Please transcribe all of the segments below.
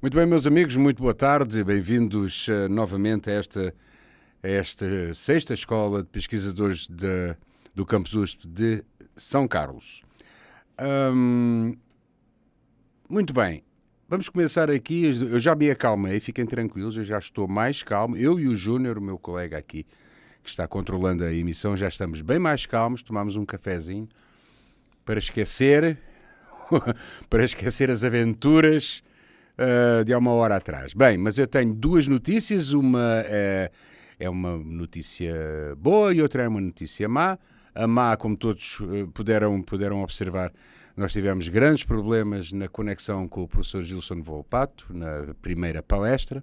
Muito bem, meus amigos, muito boa tarde. Bem-vindos novamente a esta sexta escola de pesquisadores do Campus USP de São Carlos. Muito bem, vamos começar aqui. Eu já me acalmei, fiquem tranquilos, eu já estou mais calmo. Eu e o Júnior, o meu colega aqui, que está controlando a emissão, já estamos bem mais calmos. Tomamos um cafezinho para esquecer, para esquecer as aventuras de há uma hora atrás. Bem, mas eu tenho duas notícias. Uma é uma notícia boa e outra é uma notícia má. A má, como todos puderam observar, nós tivemos grandes problemas na conexão com o professor Gilson Volpato, na primeira palestra,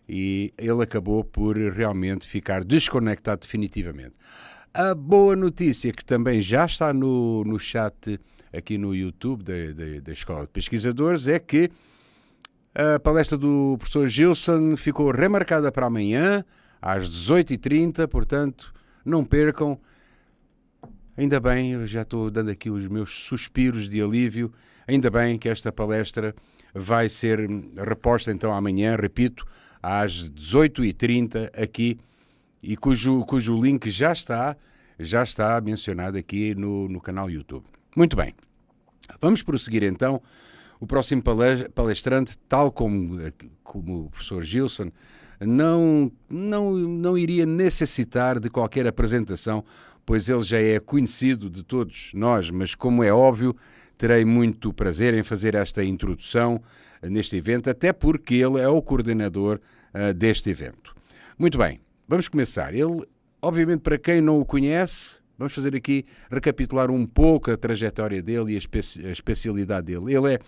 e ele acabou por realmente ficar desconectado definitivamente. A boa notícia, que também já está no chat aqui no YouTube da Escola de Pesquisadores, é que a palestra do professor Gilson ficou remarcada para amanhã, às 18h30, portanto, não percam. Ainda bem, eu já estou dando aqui os meus suspiros de alívio, ainda bem que esta palestra vai ser reposta então amanhã, repito, às 18h30 aqui, e cujo link já está mencionado aqui no canal YouTube. Muito bem, vamos prosseguir então. O próximo palestrante, tal como o professor Gilson, não iria necessitar de qualquer apresentação, pois ele já é conhecido de todos nós, mas como é óbvio, terei muito prazer em fazer esta introdução neste evento, até porque ele é o coordenador deste evento. Muito bem, vamos começar. Ele, obviamente, para quem não o conhece, vamos fazer aqui, recapitular um pouco a trajetória dele e a especialidade dele. Ele é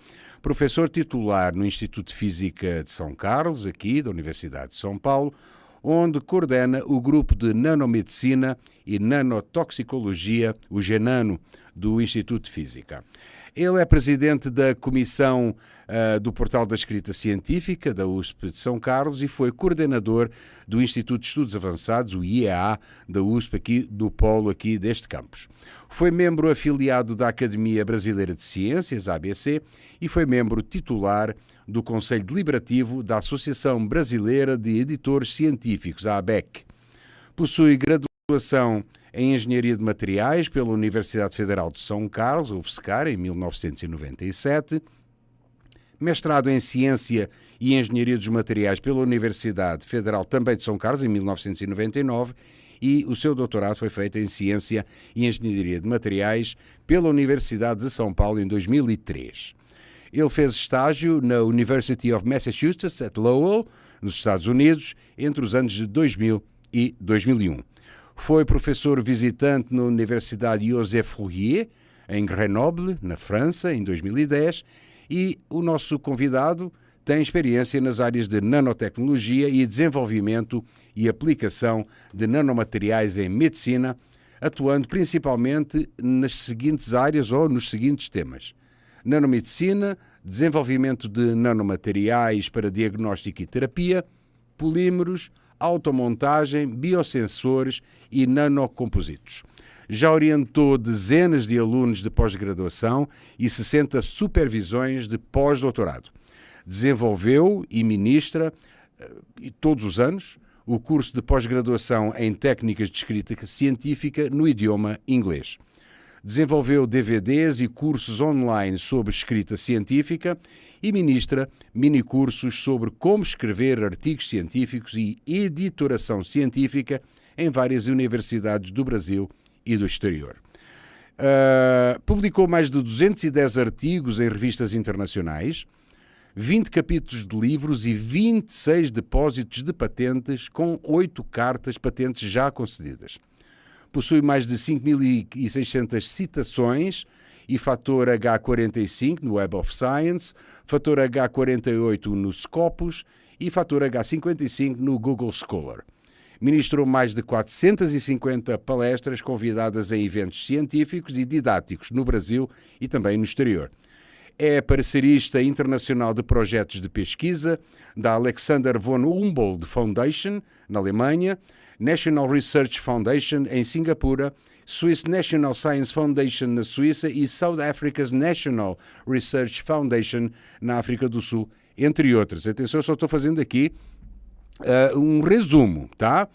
professor titular no Instituto de Física de São Carlos, aqui da Universidade de São Paulo, onde coordena o grupo de nanomedicina e nanotoxicologia, o GENANO, do Instituto de Física. Ele é presidente da Comissão do Portal da Escrita Científica da USP de São Carlos e foi coordenador do Instituto de Estudos Avançados, o IEA, da USP, aqui do polo aqui deste campus. Foi membro afiliado da Academia Brasileira de Ciências, ABC, e foi membro titular do Conselho Deliberativo da Associação Brasileira de Editores Científicos, a ABEC. Possui graduação em Engenharia de Materiais pela Universidade Federal de São Carlos, a UFSCar, em 1997, mestrado em Ciência e Engenharia dos Materiais pela Universidade Federal também de São Carlos, em 1999, e o seu doutorado foi feito em Ciência e Engenharia de Materiais pela Universidade de São Paulo, em 2003. Ele fez estágio na University of Massachusetts, at Lowell, nos Estados Unidos, entre os anos de 2000 e 2001. Foi professor visitante na Universidade Joseph Fourier, em Grenoble, na França, em 2010, e o nosso convidado tem experiência nas áreas de nanotecnologia e desenvolvimento e aplicação de nanomateriais em medicina, atuando principalmente nas seguintes áreas ou nos seguintes temas: nanomedicina, desenvolvimento de nanomateriais para diagnóstico e terapia, polímeros, automontagem, biosensores e nanocompositos. Já orientou dezenas de alunos de pós-graduação e 60 supervisões de pós-doutorado. Desenvolveu e ministra, todos os anos, o curso de pós-graduação em técnicas de escrita científica no idioma inglês. Desenvolveu DVDs e cursos online sobre escrita científica e ministra minicursos sobre como escrever artigos científicos e editoração científica em várias universidades do Brasil e do exterior. Publicou mais de 210 artigos em revistas internacionais, 20 capítulos de livros e 26 depósitos de patentes, com 8 cartas patentes já concedidas. Possui mais de 5.600 citações e fator H45 no Web of Science, fator H48 no Scopus e fator H55 no Google Scholar. Ministrou mais de 450 palestras convidadas em eventos científicos e didáticos no Brasil e também no exterior. É parcerista internacional de projetos de pesquisa da Alexander von Humboldt Foundation, na Alemanha, National Research Foundation, em Singapura, Swiss National Science Foundation, na Suíça, e South Africa's National Research Foundation, na África do Sul, entre outras. Atenção, eu só estou fazendo aqui um resumo, tá?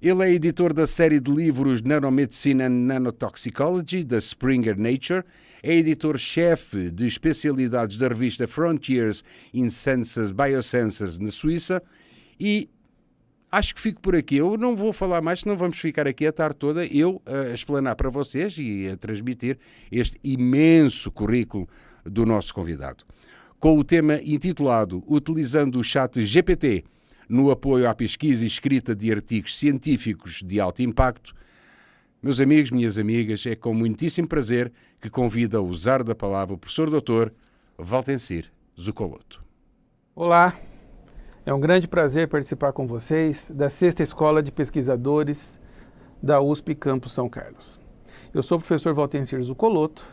Ele é editor da série de livros Nanomedicine and Nanotoxicology, da Springer Nature, é editor-chefe de especialidades da revista Frontiers in Biosensors na Suíça e acho que fico por aqui. Eu não vou falar mais, senão vamos ficar aqui a tarde toda eu a explanar para vocês e a transmitir este imenso currículo do nosso convidado. Com o tema intitulado Utilizando o chat GPT no apoio à pesquisa e escrita de artigos científicos de alto impacto, meus amigos, minhas amigas, é com muitíssimo prazer que convido a usar da palavra o professor Dr. Valtencir Zuccoloto. Olá, é um grande prazer participar com vocês da 6ª Escola de Pesquisadores da USP Campus São Carlos. Eu sou o professor Valtencir Zuccoloto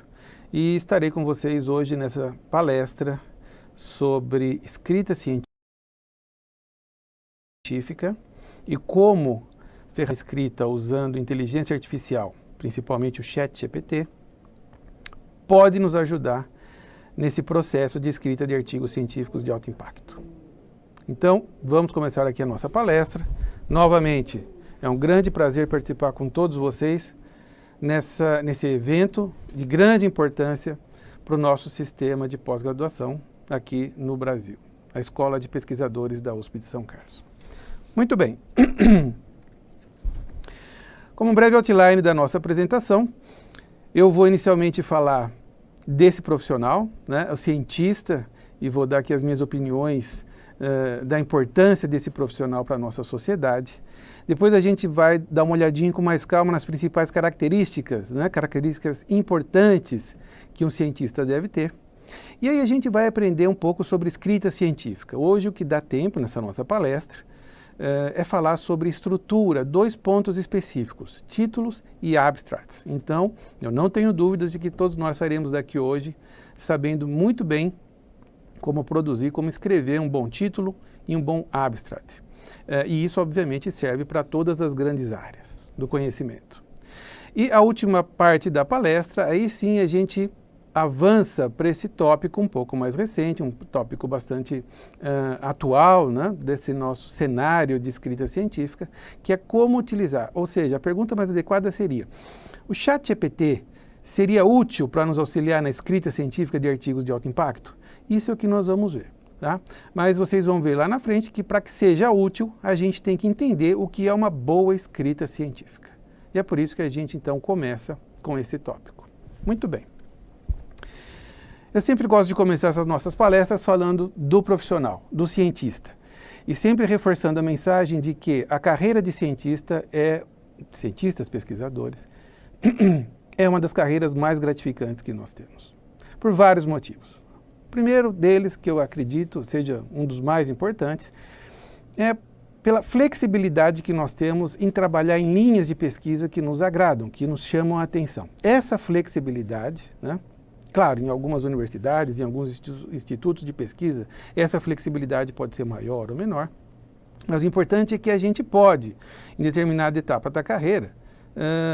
e estarei com vocês hoje nessa palestra sobre escrita científica e como ferramenta escrita usando inteligência artificial, principalmente o ChatGPT, pode nos ajudar nesse processo de escrita de artigos científicos de alto impacto. Então, vamos começar aqui a nossa palestra. Novamente, é um grande prazer participar com todos vocês nesse evento de grande importância para o nosso sistema de pós-graduação aqui no Brasil, a Escola de Pesquisadores da USP de São Carlos. Muito bem. Como um breve outline da nossa apresentação, eu vou inicialmente falar desse profissional, né, o cientista, e vou dar aqui as minhas opiniões da importância desse profissional para a nossa sociedade. Depois a gente vai dar uma olhadinha com mais calma nas principais características, né, características importantes que um cientista deve ter. E aí a gente vai aprender um pouco sobre escrita científica. Hoje o que dá tempo nessa nossa palestra é falar sobre estrutura, 2 pontos específicos, títulos e abstracts. Então, eu não tenho dúvidas de que todos nós sairemos daqui hoje sabendo muito bem como produzir, como escrever um bom título e um bom abstract. E isso, obviamente, serve para todas as grandes áreas do conhecimento. E a última parte da palestra, aí sim a gente avança para esse tópico um pouco mais recente, um tópico bastante atual, né, desse nosso cenário de escrita científica, que é como utilizar. Ou seja, a pergunta mais adequada seria, o ChatGPT seria útil para nos auxiliar na escrita científica de artigos de alto impacto? Isso é o que nós vamos ver, tá? Mas vocês vão ver lá na frente que para que seja útil, a gente tem que entender o que é uma boa escrita científica. E é por isso que a gente então começa com esse tópico. Muito bem. Eu sempre gosto de começar essas nossas palestras falando do profissional, do cientista. E sempre reforçando a mensagem de que a carreira de cientistas, pesquisadores, é uma das carreiras mais gratificantes que nós temos. Por vários motivos. O primeiro deles, que eu acredito seja um dos mais importantes, é pela flexibilidade que nós temos em trabalhar em linhas de pesquisa que nos agradam, que nos chamam a atenção. Essa flexibilidade, né? Claro, em algumas universidades, em alguns institutos de pesquisa, essa flexibilidade pode ser maior ou menor, mas o importante é que a gente pode, em determinada etapa da carreira,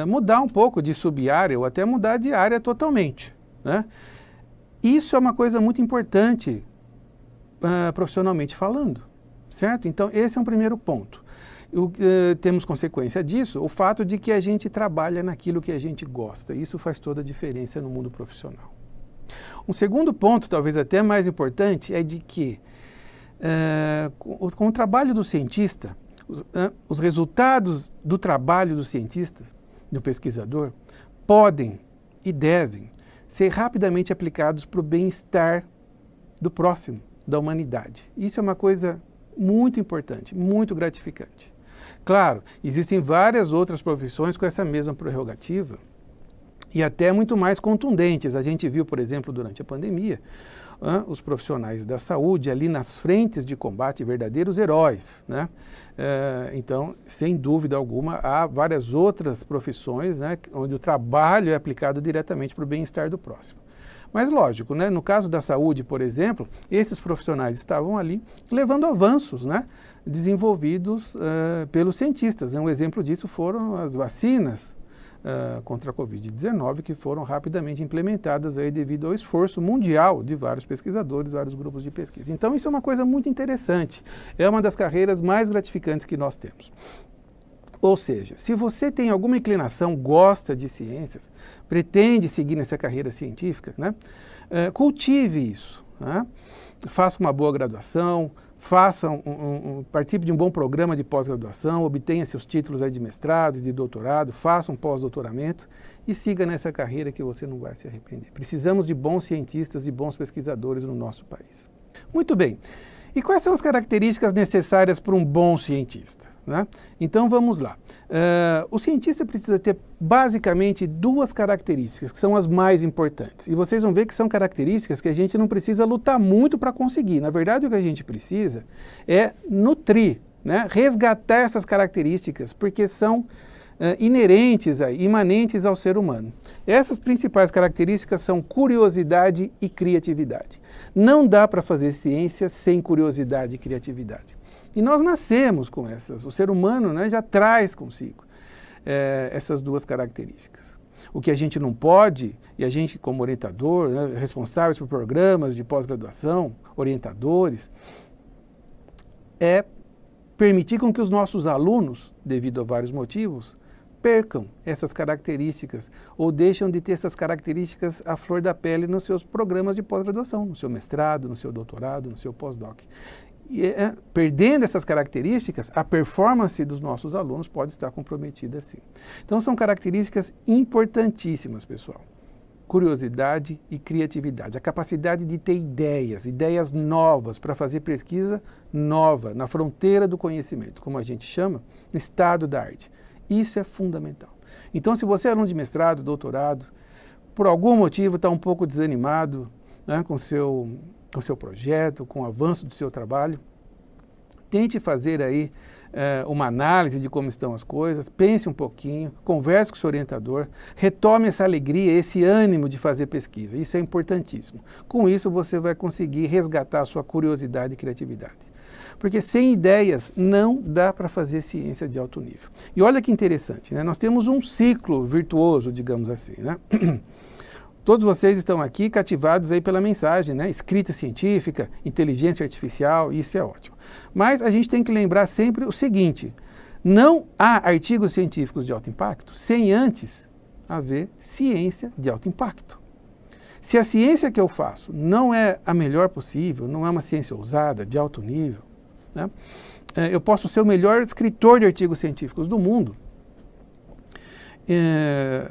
mudar um pouco de sub-área ou até mudar de área totalmente, né? Isso é uma coisa muito importante profissionalmente falando, certo? Então, esse é um primeiro ponto. Temos consequência disso, o fato de que a gente trabalha naquilo que a gente gosta. Isso faz toda a diferença no mundo profissional. Um segundo ponto, talvez até mais importante, é de que com o trabalho do cientista, os resultados do trabalho do cientista, do pesquisador, podem e devem ser rapidamente aplicados para o bem-estar do próximo, da humanidade. Isso é uma coisa muito importante, muito gratificante. Claro, existem várias outras profissões com essa mesma prerrogativa e até muito mais contundentes. A gente viu, por exemplo, durante a pandemia, os profissionais da saúde ali nas frentes de combate, verdadeiros heróis, né? Então, sem dúvida alguma, há várias outras profissões, né, onde o trabalho é aplicado diretamente para o bem-estar do próximo. Mas lógico, né, no caso da saúde, por exemplo, esses profissionais estavam ali levando avanços, né, desenvolvidos pelos cientistas. Um exemplo disso foram as vacinas contra a Covid-19, que foram rapidamente implementadas aí devido ao esforço mundial de vários pesquisadores, vários grupos de pesquisa. Então isso é uma coisa muito interessante, é uma das carreiras mais gratificantes que nós temos. Ou seja, se você tem alguma inclinação, gosta de ciências, pretende seguir nessa carreira científica, né, cultive isso, né? Faça uma boa graduação, participe de um bom programa de pós-graduação, obtenha seus títulos aí de mestrado e de doutorado, faça um pós-doutoramento e siga nessa carreira que você não vai se arrepender. Precisamos de bons cientistas e bons pesquisadores no nosso país. Muito bem. E quais são as características necessárias para um bom cientista, né? Então vamos lá. O cientista precisa ter basicamente duas características que são as mais importantes. E vocês vão ver que são características que a gente não precisa lutar muito para conseguir. Na verdade, o que a gente precisa é nutrir, né? Resgatar essas características, porque são inerentes, imanentes ao ser humano. Essas principais características são curiosidade e criatividade. Não dá para fazer ciência sem curiosidade e criatividade. E nós nascemos com essas. O ser humano, né, já traz consigo essas duas características. O que a gente não pode, e a gente como orientador, né, responsáveis por programas de pós-graduação, orientadores, é permitir com que os nossos alunos, devido a vários motivos, percam essas características ou deixam de ter essas características à flor da pele nos seus programas de pós-graduação, no seu mestrado, no seu doutorado, no seu pós-doc. E, perdendo essas características, a performance dos nossos alunos pode estar comprometida sim. Então são características importantíssimas, pessoal. Curiosidade e criatividade, a capacidade de ter ideias novas para fazer pesquisa nova, na fronteira do conhecimento, como a gente chama, no estado da arte. Isso é fundamental. Então, se você é aluno de mestrado, doutorado, por algum motivo está um pouco desanimado, né, com o seu projeto, com o avanço do seu trabalho, tente fazer aí uma análise de como estão as coisas, pense um pouquinho, converse com o seu orientador, retome essa alegria, esse ânimo de fazer pesquisa. Isso é importantíssimo. Com isso, você vai conseguir resgatar a sua curiosidade e criatividade. Porque sem ideias não dá para fazer ciência de alto nível. E olha que interessante, né? Nós temos um ciclo virtuoso, digamos assim, né? Todos vocês estão aqui cativados aí pela mensagem, né? Escrita científica, inteligência artificial, isso é ótimo. Mas a gente tem que lembrar sempre o seguinte, não há artigos científicos de alto impacto sem antes haver ciência de alto impacto. Se a ciência que eu faço não é a melhor possível, não é uma ciência ousada, de alto nível, né? Eu posso ser o melhor escritor de artigos científicos do mundo,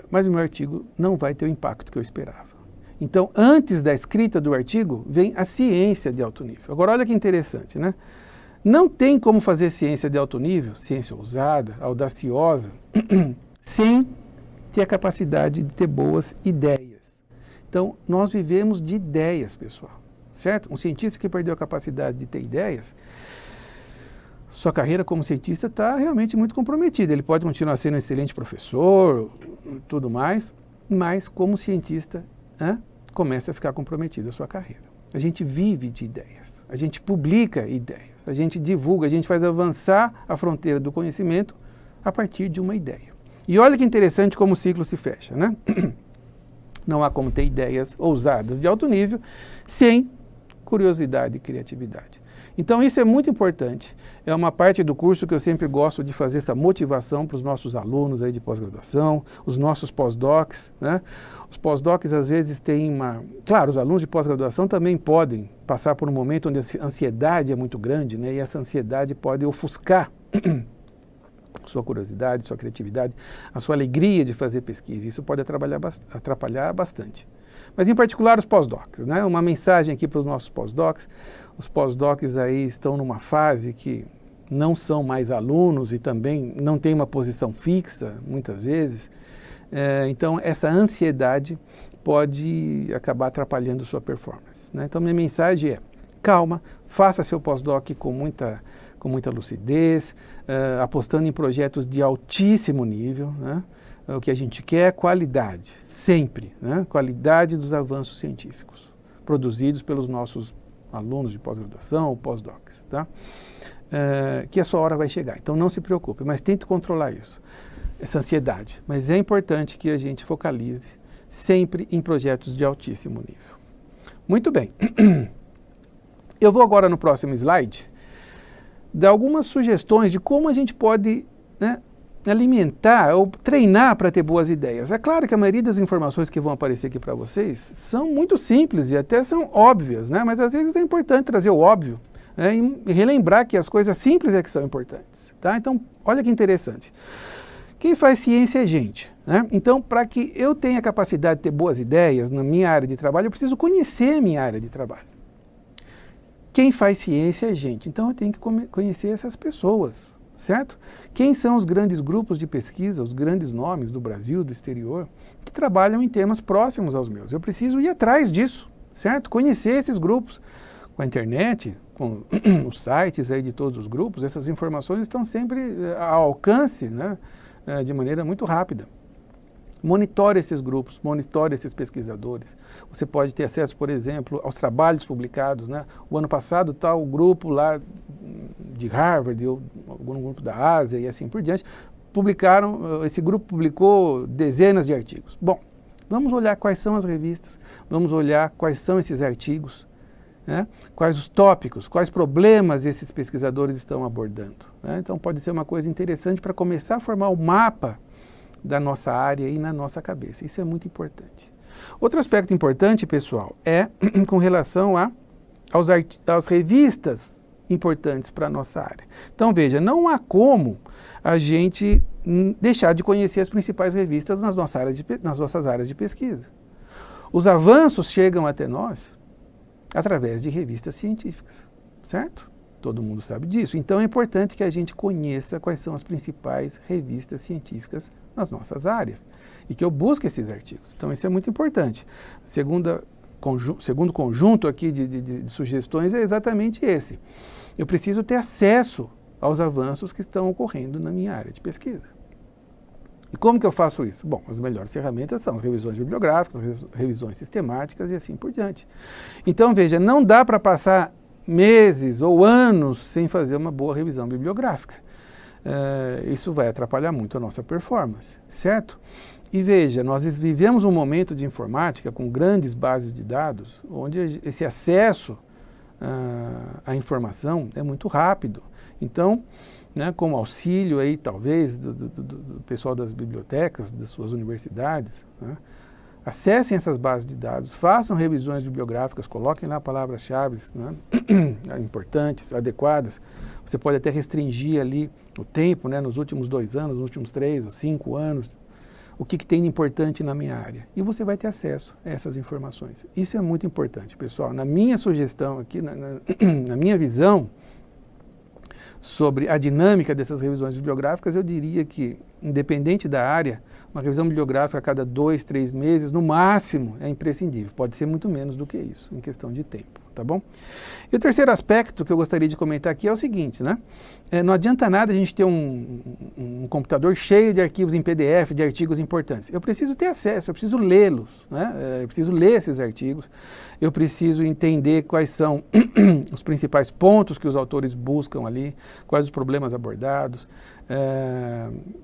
mas o meu artigo não vai ter o impacto que eu esperava. Então, antes da escrita do artigo, vem a ciência de alto nível. Agora, olha que interessante, né? Não tem como fazer ciência de alto nível, ciência ousada, audaciosa, sem ter a capacidade de ter boas ideias. Então, nós vivemos de ideias, pessoal, certo? Um cientista que perdeu a capacidade de ter ideias, sua carreira como cientista está realmente muito comprometida. Ele pode continuar sendo um excelente professor, tudo mais, mas como cientista, começa a ficar comprometida a sua carreira. A gente vive de ideias, a gente publica ideias, a gente divulga, a gente faz avançar a fronteira do conhecimento a partir de uma ideia. E olha que interessante como o ciclo se fecha, né? Não há como ter ideias ousadas de alto nível sem curiosidade e criatividade. Então isso é muito importante, é uma parte do curso que eu sempre gosto de fazer essa motivação para os nossos alunos aí de pós-graduação, os nossos pós-docs, né? Os pós-docs às vezes têm uma... Claro, os alunos de pós-graduação também podem passar por um momento onde a ansiedade é muito grande, né? E essa ansiedade pode ofuscar sua curiosidade, sua criatividade, a sua alegria de fazer pesquisa. Isso pode atrapalhar bastante. Mas em particular os pós-docs, né? Uma mensagem aqui para os nossos pós-docs. Os pós-docs aí estão numa fase que não são mais alunos e também não têm uma posição fixa, muitas vezes. Então, essa ansiedade pode acabar atrapalhando sua performance, né? Então, minha mensagem é, calma, faça seu pós-doc com muita lucidez, apostando em projetos de altíssimo nível, né? O que a gente quer é qualidade, sempre, né? Qualidade dos avanços científicos, produzidos pelos nossos alunos de pós-graduação ou pós-docs, tá? Que a sua hora vai chegar, então não se preocupe, mas tente controlar isso. essa ansiedade. Mas é importante que a gente focalize sempre em projetos de altíssimo nível. Muito bem. Eu vou agora no próximo slide dar algumas sugestões de como a gente pode, né, alimentar ou treinar para ter boas ideias. É claro que a maioria das informações que vão aparecer aqui para vocês são muito simples e até são óbvias, né? Mas às vezes é importante trazer o óbvio, né, e relembrar que as coisas simples é que são importantes. Tá? Então, olha que interessante. Quem faz ciência é gente, né? Então, para que eu tenha capacidade de ter boas ideias na minha área de trabalho, eu preciso conhecer a minha área de trabalho. Quem faz ciência é gente, então eu tenho que conhecer essas pessoas, certo? Quem são os grandes grupos de pesquisa, os grandes nomes do Brasil, do exterior, que trabalham em temas próximos aos meus? Eu preciso ir atrás disso, certo? Conhecer esses grupos. Com a internet, com os sites aí de todos os grupos, essas informações estão sempre ao alcance, né, de maneira muito rápida. Monitore esses grupos, monitore esses pesquisadores. Você pode ter acesso, por exemplo, aos trabalhos publicados, né? O ano passado, tal grupo lá de Harvard, ou algum grupo da Ásia e assim por diante, esse grupo publicou dezenas de artigos. Bom, vamos olhar quais são as revistas, vamos olhar quais são esses artigos, né? Quais os tópicos, quais problemas esses pesquisadores estão abordando, né? Então pode ser uma coisa interessante para começar a formar o mapa da nossa área e na nossa cabeça. Isso é muito importante. Outro aspecto importante, pessoal, é com relação às revistas importantes para a nossa área. Então, veja, não há como a gente deixar de conhecer as principais revistas nas nossas áreas de pesquisa. Os avanços chegam até nós através de revistas científicas, certo? Todo mundo sabe disso. Então é importante que a gente conheça quais são as principais revistas científicas nas nossas áreas e que eu busque esses artigos. Então isso é muito importante. Segundo conjunto aqui de sugestões é exatamente esse. Eu preciso ter acesso aos avanços que estão ocorrendo na minha área de pesquisa. E como que eu faço isso? Bom, as melhores ferramentas são as revisões bibliográficas, as revisões sistemáticas e assim por diante. Então veja, não dá para passar meses ou anos sem fazer uma boa revisão bibliográfica. Isso vai atrapalhar muito a nossa performance, certo? E veja, nós vivemos um momento de informática com grandes bases de dados, onde esse acesso à informação é muito rápido. Então, né, como auxílio aí, talvez, do pessoal das bibliotecas, das suas universidades, né, acessem essas bases de dados, façam revisões bibliográficas, coloquem lá palavras-chave, né, importantes, adequadas. Você pode até restringir ali o tempo, né, nos últimos 2 anos, nos últimos 3 ou 5 anos, o que tem de importante na minha área. E você vai ter acesso a essas informações. Isso é muito importante, pessoal. Na minha sugestão aqui, na minha visão sobre a dinâmica dessas revisões bibliográficas, eu diria que, independente da área, uma revisão bibliográfica a cada 2, 3 meses, no máximo, é imprescindível. Pode ser muito menos do que isso, em questão de tempo, tá bom? E o terceiro aspecto que eu gostaria de comentar aqui é o seguinte, né? Não adianta nada a gente ter um computador cheio de arquivos em PDF, de artigos importantes. Eu preciso ter acesso, eu preciso lê-los, né? Eu preciso ler esses artigos, eu preciso entender quais são os principais pontos que os autores buscam ali, quais os problemas abordados,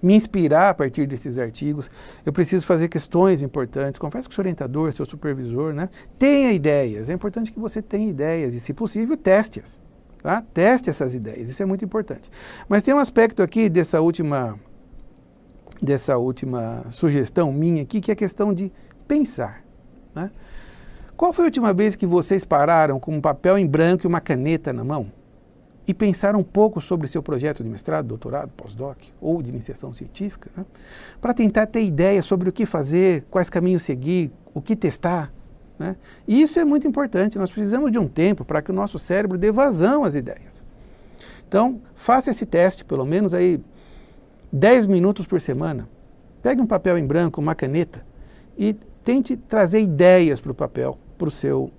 me inspirar a partir desses artigos. Eu preciso fazer questões importantes, converse com o seu orientador, seu supervisor, né? Tenha ideias, é importante que você tenha ideias e, se possível, teste-as. Tá? Teste essas ideias, isso é muito importante. Mas tem um aspecto aqui dessa última sugestão minha aqui, que é a questão de pensar, né? Qual foi a última vez que vocês pararam com um papel em branco e uma caneta na mão e pensaram um pouco sobre seu projeto de mestrado, doutorado, pós-doc ou de iniciação científica, né? Para tentar ter ideias sobre o que fazer, quais caminhos seguir, o que testar, né? E isso é muito importante, nós precisamos de um tempo para que o nosso cérebro dê vazão às ideias. Então, faça esse teste, pelo menos aí 10 minutos por semana. Pegue um papel em branco, uma caneta e tente trazer ideias para o papel, para o seu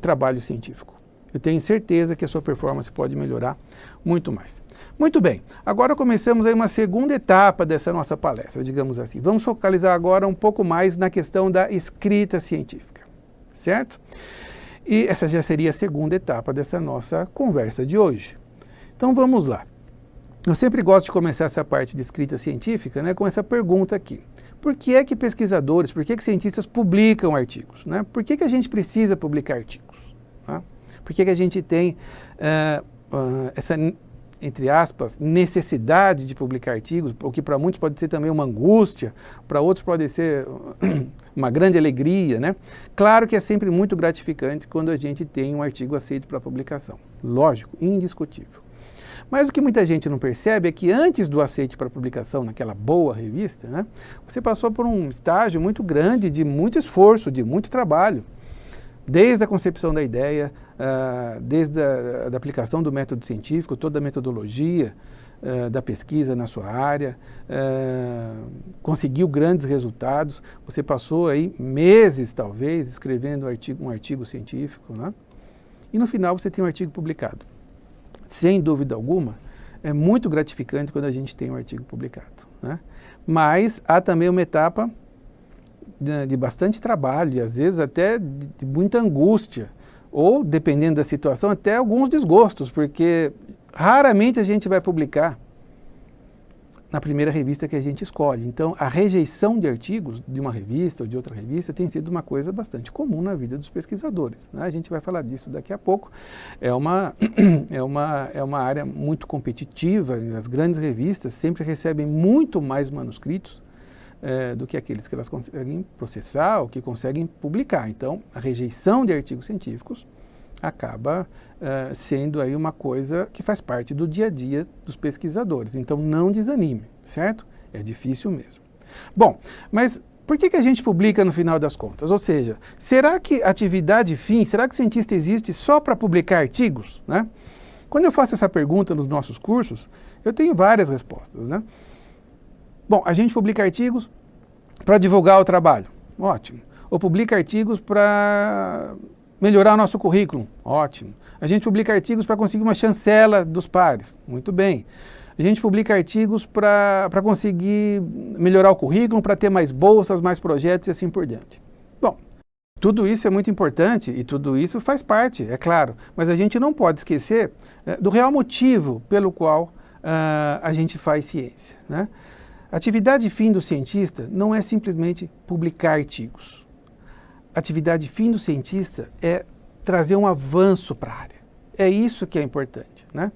trabalho científico. Eu tenho certeza que a sua performance pode melhorar muito mais. Muito bem, agora começamos aí uma segunda etapa dessa nossa palestra, digamos assim. Vamos focalizar agora um pouco mais na questão da escrita científica, certo? E essa já seria a segunda etapa dessa nossa conversa de hoje. Então vamos lá. Eu sempre gosto de começar essa parte de escrita científica, né, com essa pergunta aqui. Por que é que pesquisadores, por que cientistas publicam artigos? Né? Por que a gente precisa publicar artigos? Tá? Por que a gente tem essa, entre aspas, necessidade de publicar artigos, o que para muitos pode ser também uma angústia, para outros pode ser uma grande alegria, né? Claro que é sempre muito gratificante quando a gente tem um artigo aceito para publicação. Lógico, indiscutível. Mas o que muita gente não percebe é que antes do aceite para publicação naquela boa revista, né, você passou por um estágio muito grande, de muito esforço, de muito trabalho. Desde a concepção da ideia, desde a da aplicação do método científico, toda a metodologia da pesquisa na sua área, conseguiu grandes resultados. Você passou aí meses, talvez, escrevendo um artigo científico, né? E no final você tem um artigo publicado. Sem dúvida alguma, é muito gratificante quando a gente tem um artigo publicado, né? Mas há também uma etapa de bastante trabalho e às vezes até de muita angústia, ou, dependendo da situação, até alguns desgostos, porque raramente a gente vai publicar na primeira revista que a gente escolhe. Então, a rejeição de artigos de uma revista ou de outra revista tem sido uma coisa bastante comum na vida dos pesquisadores, né? A gente vai falar disso daqui a pouco. É uma área muito competitiva, as grandes revistas sempre recebem muito mais manuscritos do que aqueles que elas conseguem processar ou que conseguem publicar. Então, a rejeição de artigos científicos acaba sendo aí uma coisa que faz parte do dia a dia dos pesquisadores. Então, não desanime, certo? É difícil mesmo. Bom, mas por que a gente publica no final das contas? Ou seja, será que atividade fim, será que o cientista existe só para publicar artigos, né? Quando eu faço essa pergunta nos nossos cursos, eu tenho várias respostas, né? Bom, a gente publica artigos para divulgar o trabalho, ótimo. Ou publica artigos para melhorar o nosso currículo, ótimo. A gente publica artigos para conseguir uma chancela dos pares, muito bem. A gente publica artigos para conseguir melhorar o currículo, para ter mais bolsas, mais projetos e assim por diante. Bom, tudo isso é muito importante e tudo isso faz parte, é claro, mas a gente não pode esquecer do real motivo pelo qual a gente faz ciência, né? A atividade fim do cientista não é simplesmente publicar artigos. A atividade fim do cientista é trazer um avanço para a área. É isso que é importante, né?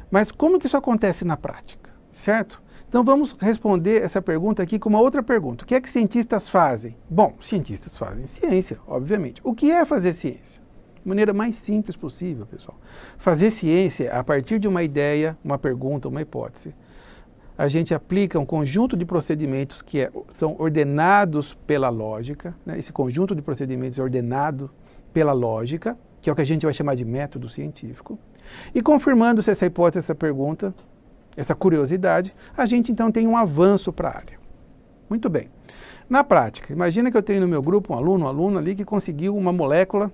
Mas como que isso acontece na prática, certo? Então vamos responder essa pergunta aqui com uma outra pergunta. O que é que cientistas fazem? Bom, cientistas fazem ciência, obviamente. O que é fazer ciência? De maneira mais simples possível, pessoal. Fazer ciência a partir de uma ideia, uma pergunta, uma hipótese. A gente aplica um conjunto de procedimentos que são ordenados pela lógica, né? Esse conjunto de procedimentos é ordenado pela lógica, que é o que a gente vai chamar de método científico. E confirmando-se essa hipótese, essa pergunta, essa curiosidade, a gente então tem um avanço para a área. Muito bem. Na prática, imagina que eu tenho no meu grupo um aluno, uma aluna ali que conseguiu uma molécula,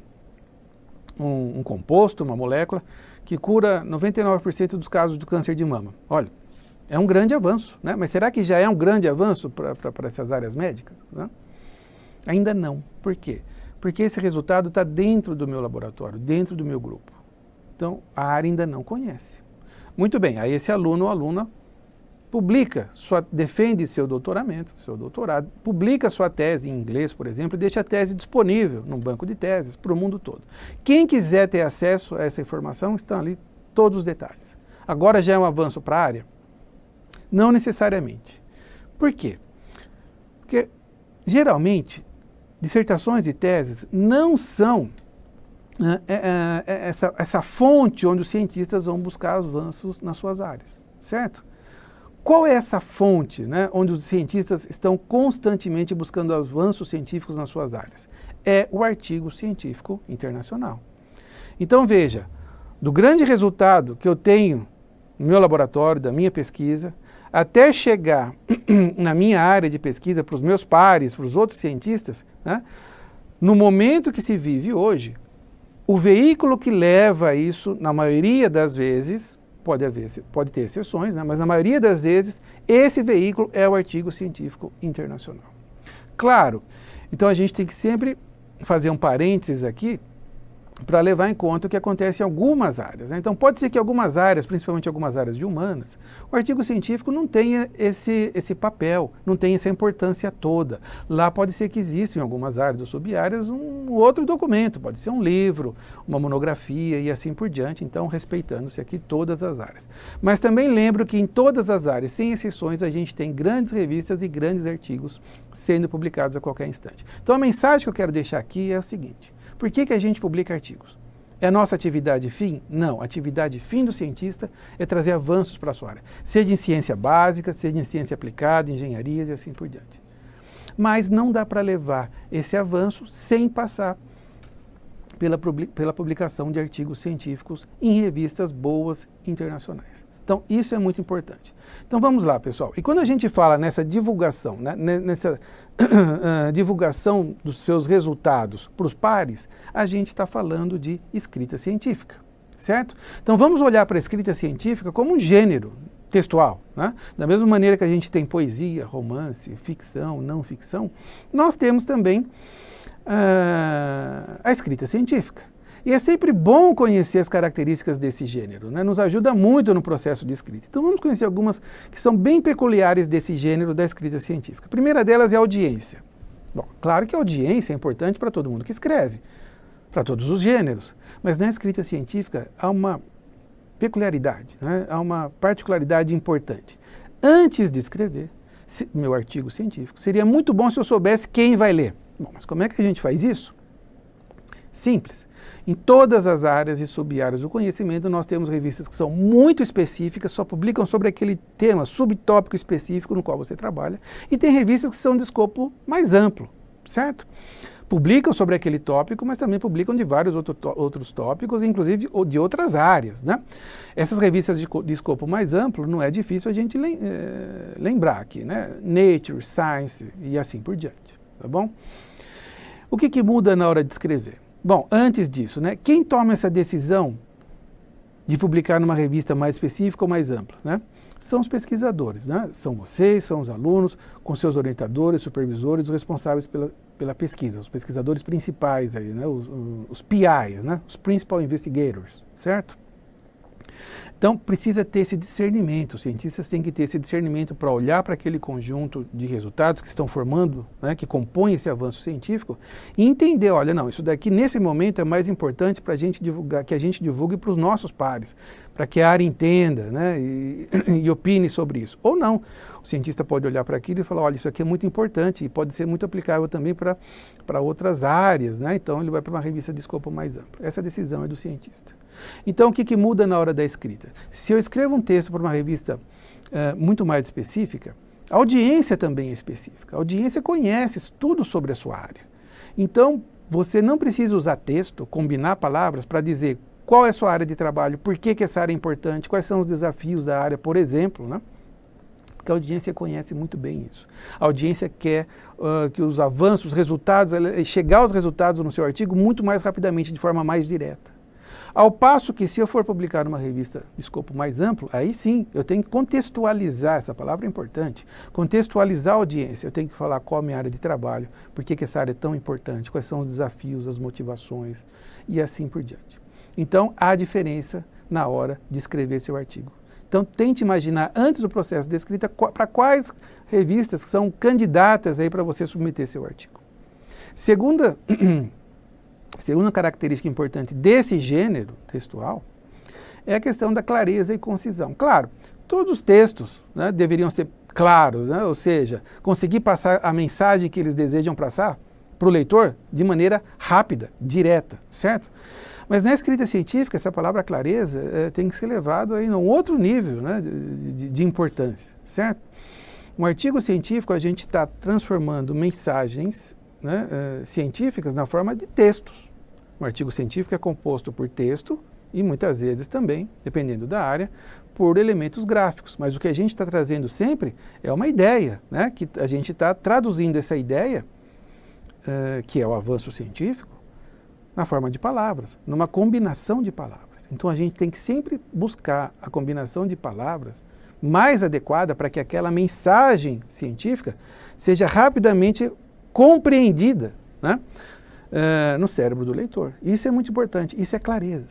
um composto, uma molécula, que cura 99% dos casos do câncer de mama. Olha, é um grande avanço, né? Mas será que já é um grande avanço para essas áreas médicas, né? Ainda não. Por quê? Porque esse resultado está dentro do meu laboratório, dentro do meu grupo. Então, a área ainda não conhece. Muito bem, aí esse aluno ou aluna publica, defende seu doutoramento, seu doutorado, publica sua tese em inglês, por exemplo, e deixa a tese disponível num banco de teses para o mundo todo. Quem quiser ter acesso a essa informação, estão ali todos os detalhes. Agora já é um avanço para a área? Não necessariamente. Por quê? Porque, geralmente, dissertações e teses não são essa fonte onde os cientistas vão buscar avanços nas suas áreas, certo? Qual é essa fonte, né, onde os cientistas estão constantemente buscando avanços científicos nas suas áreas? É o artigo científico internacional. Então, veja, do grande resultado que eu tenho no meu laboratório, da minha pesquisa, até chegar na minha área de pesquisa para os meus pares, para os outros cientistas, né, no momento que se vive hoje, o veículo que leva isso, na maioria das vezes, pode ter exceções, né, mas na maioria das vezes, esse veículo é o artigo científico internacional. Claro, então a gente tem que sempre fazer um parênteses aqui, para levar em conta o que acontece em algumas áreas, né? Então pode ser que algumas áreas, principalmente algumas áreas de humanas, o artigo científico não tenha esse papel, não tenha essa importância toda. Lá pode ser que exista em algumas áreas ou sub-áreas um outro documento, pode ser um livro, uma monografia e assim por diante, então respeitando-se aqui todas as áreas. Mas também lembro que em todas as áreas, sem exceções, a gente tem grandes revistas e grandes artigos sendo publicados a qualquer instante. Então a mensagem que eu quero deixar aqui é o seguinte: por que a gente publica artigos? É a nossa atividade fim? Não. A atividade fim do cientista é trazer avanços para a sua área. Seja em ciência básica, seja em ciência aplicada, engenharia e assim por diante. Mas não dá para levar esse avanço sem passar pela publicação de artigos científicos em revistas boas internacionais. Então, isso é muito importante. Então, vamos lá, pessoal. E quando a gente fala nessa divulgação, né, nessa divulgação dos seus resultados para os pares, a gente está falando de escrita científica, certo? Então, vamos olhar para a escrita científica como um gênero textual, né? Da mesma maneira que a gente tem poesia, romance, ficção, não ficção, nós temos também a escrita científica. E é sempre bom conhecer as características desse gênero, né? Nos ajuda muito no processo de escrita. Então vamos conhecer algumas que são bem peculiares desse gênero da escrita científica. A primeira delas é a audiência. Bom, claro que a audiência é importante para todo mundo que escreve, para todos os gêneros, mas na escrita científica há uma peculiaridade, né? Há uma particularidade importante. Antes de escrever meu artigo científico, seria muito bom se eu soubesse quem vai ler. Bom, mas como é que a gente faz isso? Simples. Em todas as áreas e sub-áreas do conhecimento, nós temos revistas que são muito específicas, só publicam sobre aquele tema, subtópico específico no qual você trabalha, e tem revistas que são de escopo mais amplo, certo? Publicam sobre aquele tópico, mas também publicam de vários outros tópicos, inclusive de outras áreas, né? Essas revistas de escopo mais amplo, não é difícil a gente lembrar aqui, né? Nature, Science e assim por diante, tá bom? O que muda na hora de escrever? Bom, antes disso, né, quem toma essa decisão de publicar numa revista mais específica ou mais ampla, né? São os pesquisadores, né? São vocês, são os alunos, com seus orientadores, supervisores, os responsáveis pela pesquisa, os pesquisadores principais aí, né? Os PIs, né? Os Principal Investigators, certo? Então, precisa ter esse discernimento, os cientistas têm que ter esse discernimento para olhar para aquele conjunto de resultados que estão formando, né, que compõem esse avanço científico, e entender, olha, não, isso daqui nesse momento é mais importante para a gente divulgar, que a gente divulgue para os nossos pares, para que a área entenda, né, e opine sobre isso. Ou não, o cientista pode olhar para aquilo e falar, olha, isso aqui é muito importante e pode ser muito aplicável também para outras áreas, né, então ele vai para uma revista de escopo mais amplo. Essa decisão é do cientista. Então, o que muda na hora da escrita? Se eu escrevo um texto para uma revista muito mais específica, a audiência também é específica. A audiência conhece tudo sobre a sua área. Então, você não precisa usar texto, combinar palavras para dizer qual é a sua área de trabalho, por que essa área é importante, quais são os desafios da área, por exemplo, né? Porque a audiência conhece muito bem isso. A audiência quer que os avanços, os resultados, chegar aos resultados no seu artigo muito mais rapidamente, de forma mais direta. Ao passo que, se eu for publicar numa revista de escopo mais amplo, aí sim, eu tenho que contextualizar, essa palavra é importante, contextualizar a audiência, eu tenho que falar qual é a minha área de trabalho, por que essa área é tão importante, quais são os desafios, as motivações e assim por diante. Então, há diferença na hora de escrever seu artigo. Então, tente imaginar, antes do processo de escrita, para quais revistas são candidatas aí para você submeter seu artigo. Segunda característica importante desse gênero textual é a questão da clareza e concisão. Claro, todos os textos, né, deveriam ser claros, né, ou seja, conseguir passar a mensagem que eles desejam passar para o leitor de maneira rápida, direta, certo? Mas na escrita científica, essa palavra clareza tem que ser levada a um outro nível, né, de importância, certo? Um artigo científico, a gente está transformando mensagens, né, científicas na forma de textos. Um artigo científico é composto por texto e muitas vezes também, dependendo da área, por elementos gráficos. Mas o que a gente está trazendo sempre é uma ideia, né, que a gente está traduzindo essa ideia, que é o avanço científico, na forma de palavras, numa combinação de palavras. Então a gente tem que sempre buscar a combinação de palavras mais adequada para que aquela mensagem científica seja rapidamente compreendida, né, no cérebro do leitor. Isso é muito importante, isso é clareza.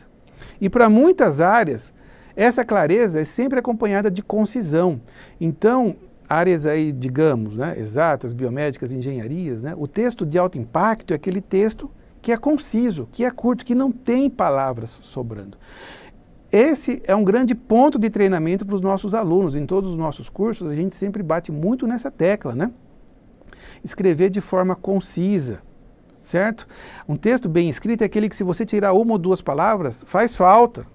E para muitas áreas, essa clareza é sempre acompanhada de concisão. Então, áreas aí, digamos, né, exatas, biomédicas, engenharias, né, o texto de alto impacto é aquele texto que é conciso, que é curto, que não tem palavras sobrando. Esse é um grande ponto de treinamento para os nossos alunos. Em todos os nossos cursos, a gente sempre bate muito nessa tecla, né? Escrever de forma concisa, certo? Um texto bem escrito é aquele que, se você tirar uma ou duas palavras, faz falta.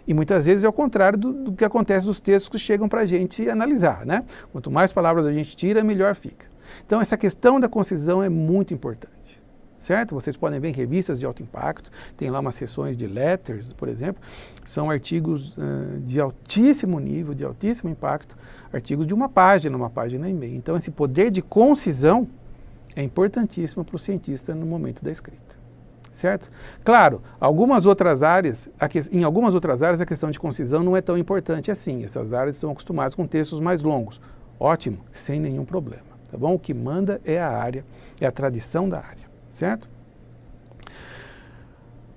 E muitas vezes é o contrário do que acontece nos textos que chegam para a gente analisar, né? Quanto mais palavras a gente tira, melhor fica. Então, essa questão da concisão é muito importante, certo? Vocês podem ver em revistas de alto impacto, tem lá umas seções de letters, por exemplo, são artigos de altíssimo nível, de altíssimo impacto, artigos de uma página e meia. Então, esse poder de concisão é importantíssimo para o cientista no momento da escrita. Certo? Claro, em algumas outras áreas a questão de concisão não é tão importante assim. Essas áreas estão acostumadas com textos mais longos. Ótimo, sem nenhum problema. Tá bom? O que manda é a área, é a tradição da área. Certo?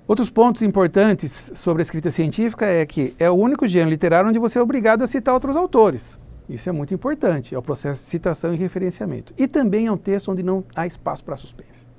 Outros pontos importantes sobre a escrita científica é que é o único gênero literário onde você é obrigado a citar outros autores. Isso é muito importante, é o processo de citação e referenciamento. E também é um texto onde não há espaço para suspense.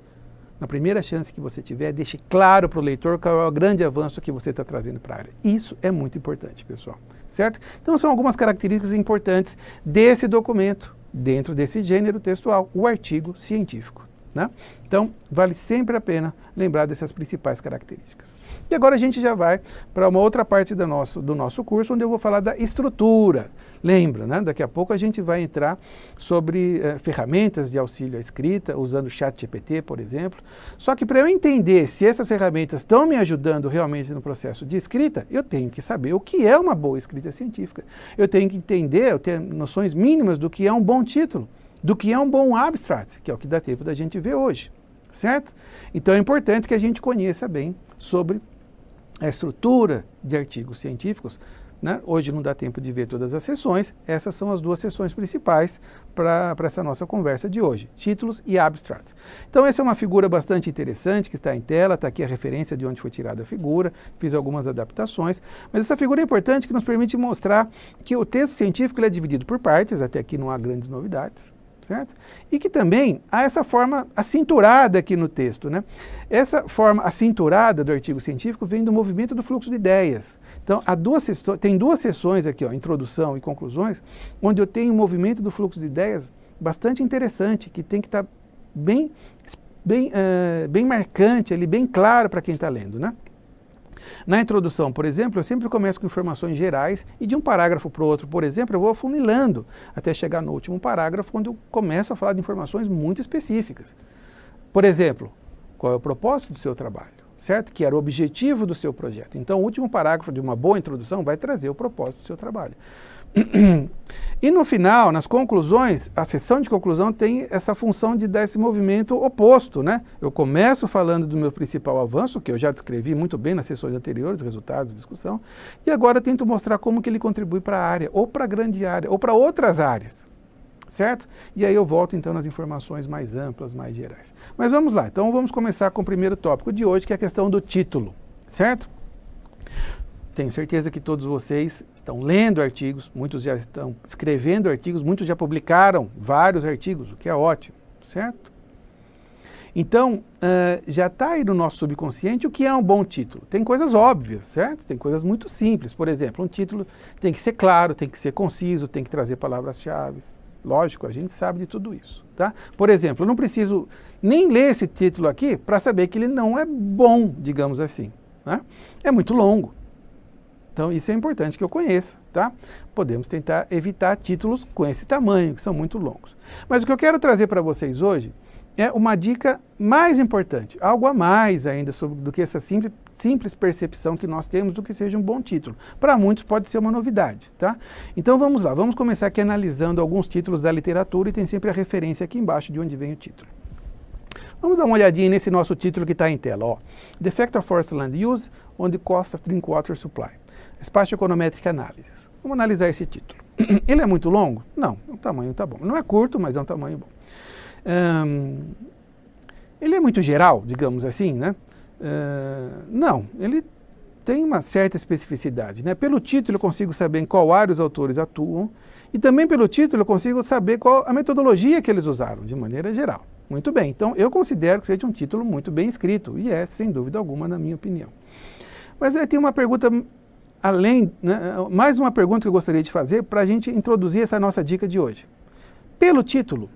Na primeira chance que você tiver, deixe claro para o leitor qual é o grande avanço que você está trazendo para a área. Isso é muito importante, pessoal. Certo? Então, são algumas características importantes desse documento, dentro desse gênero textual, o artigo científico. Né? Então, vale sempre a pena lembrar dessas principais características. E agora a gente já vai para uma outra parte do nosso curso, onde eu vou falar da estrutura. Lembra, né? Daqui a pouco a gente vai entrar sobre ferramentas de auxílio à escrita, usando o ChatGPT, por exemplo. Só que para eu entender se essas ferramentas estão me ajudando realmente no processo de escrita, eu tenho que saber o que é uma boa escrita científica. Eu tenho que entender, eu tenho noções mínimas do que é um bom título, do que é um bom abstract, que é o que dá tempo da gente ver hoje, certo? Então é importante que a gente conheça bem sobre a estrutura de artigos científicos, né? Hoje não dá tempo de ver todas as sessões, essas são as duas sessões principais para essa nossa conversa de hoje, títulos e abstract. Então essa é uma figura bastante interessante que está em tela, está aqui a referência de onde foi tirada a figura, fiz algumas adaptações, mas essa figura é importante que nos permite mostrar que o texto científico ele é dividido por partes, até aqui não há grandes novidades, certo? E que também há essa forma acinturada aqui no texto, né? Essa forma acinturada do artigo científico vem do movimento do fluxo de ideias. Então, tem duas sessões aqui, ó, introdução e conclusões, onde eu tenho um movimento do fluxo de ideias bastante interessante, que tem que estar bem marcante, ali, bem claro para quem está lendo, né? Na introdução, por exemplo, eu sempre começo com informações gerais e de um parágrafo para o outro, por exemplo, eu vou afunilando até chegar no último parágrafo, onde eu começo a falar de informações muito específicas. Por exemplo, qual é o propósito do seu trabalho, certo? Que era o objetivo do seu projeto. Então, o último parágrafo de uma boa introdução vai trazer o propósito do seu trabalho. E no final, nas conclusões, a sessão de conclusão tem essa função de dar esse movimento oposto, né? Eu começo falando do meu principal avanço, que eu já descrevi muito bem nas sessões anteriores, resultados, discussão, e agora tento mostrar como que ele contribui para a área, ou para a grande área, ou para outras áreas, certo? E aí eu volto então nas informações mais amplas, mais gerais. Mas vamos lá, então vamos começar com o primeiro tópico de hoje, que é a questão do título, certo? Tenho certeza que todos vocês estão lendo artigos, muitos já estão escrevendo artigos, muitos já publicaram vários artigos, o que é ótimo, certo? Então, já está aí no nosso subconsciente o que é um bom título. Tem coisas óbvias, certo? Tem coisas muito simples. Por exemplo, um título tem que ser claro, tem que ser conciso, tem que trazer palavras-chave. Lógico, a gente sabe de tudo isso, tá? Por exemplo, eu não preciso nem ler esse título aqui para saber que ele não é bom, digamos assim, né? É muito longo. Então, isso é importante que eu conheça, tá? Podemos tentar evitar títulos com esse tamanho, que são muito longos. Mas o que eu quero trazer para vocês hoje é uma dica mais importante, algo a mais ainda do que essa simples percepção que nós temos do que seja um bom título. Para muitos pode ser uma novidade, tá? Então vamos lá, vamos começar aqui analisando alguns títulos da literatura e tem sempre a referência aqui embaixo de onde vem o título. Vamos dar uma olhadinha nesse nosso título que está em tela, ó. The Effect of Forest Land Use on the Cost of Drink Water Supply. Espaço econométrica análise. Vamos analisar esse título. Ele é muito longo? Não, o tamanho está bom. Não é curto, mas é um tamanho bom. Ele é muito geral, digamos assim, né? Não, ele tem uma certa especificidade, né? Pelo título eu consigo saber em qual área os autores atuam e também pelo título eu consigo saber qual a metodologia que eles usaram, de maneira geral. Muito bem, então eu considero que seja um título muito bem escrito e é, sem dúvida alguma, na minha opinião. Mas tem uma pergunta além, né? Mais uma pergunta que eu gostaria de fazer para a gente introduzir essa nossa dica de hoje. Pelo título,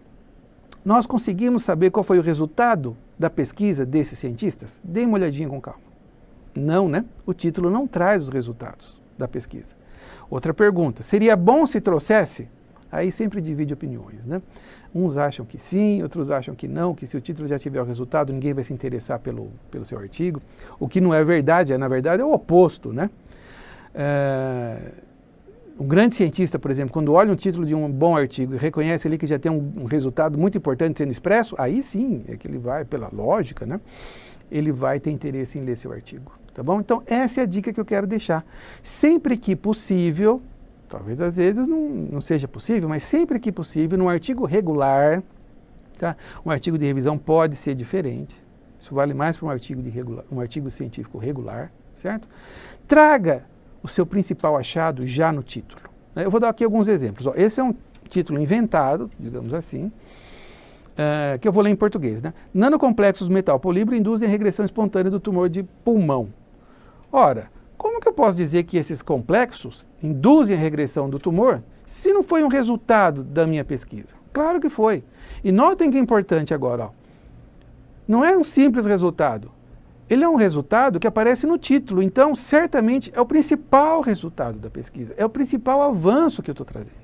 nós conseguimos saber qual foi o resultado da pesquisa desses cientistas? Dê uma olhadinha com calma. Não, né? O título não traz os resultados da pesquisa. Outra pergunta, seria bom se trouxesse? Aí sempre divide opiniões, né? Uns acham que sim, outros acham que não, que se o título já tiver o resultado, ninguém vai se interessar pelo seu artigo. O que não é verdade, na verdade, é o oposto, né? Um grande cientista, por exemplo, quando olha um título de um bom artigo e reconhece ali que já tem um resultado muito importante sendo expresso, aí sim, é que ele vai, pela lógica, né? Ele vai ter interesse em ler seu artigo, tá bom? Então, essa é a dica que eu quero deixar. Sempre que possível, talvez às vezes não seja possível, mas sempre que possível, num artigo regular, tá? Um artigo de revisão pode ser diferente. Isso vale mais para um artigo científico regular, certo? Traga o seu principal achado já no título. Eu vou dar aqui alguns exemplos. Esse é um título inventado, digamos assim, que eu vou ler em português, né? Nanocomplexos metal polímero induzem regressão espontânea do tumor de pulmão. Ora, como que eu posso dizer que esses complexos induzem a regressão do tumor se não foi um resultado da minha pesquisa? Claro que foi. E notem que é importante agora, ó. Não é um simples resultado. Ele é um resultado que aparece no título, então certamente é o principal resultado da pesquisa, é o principal avanço que eu estou trazendo.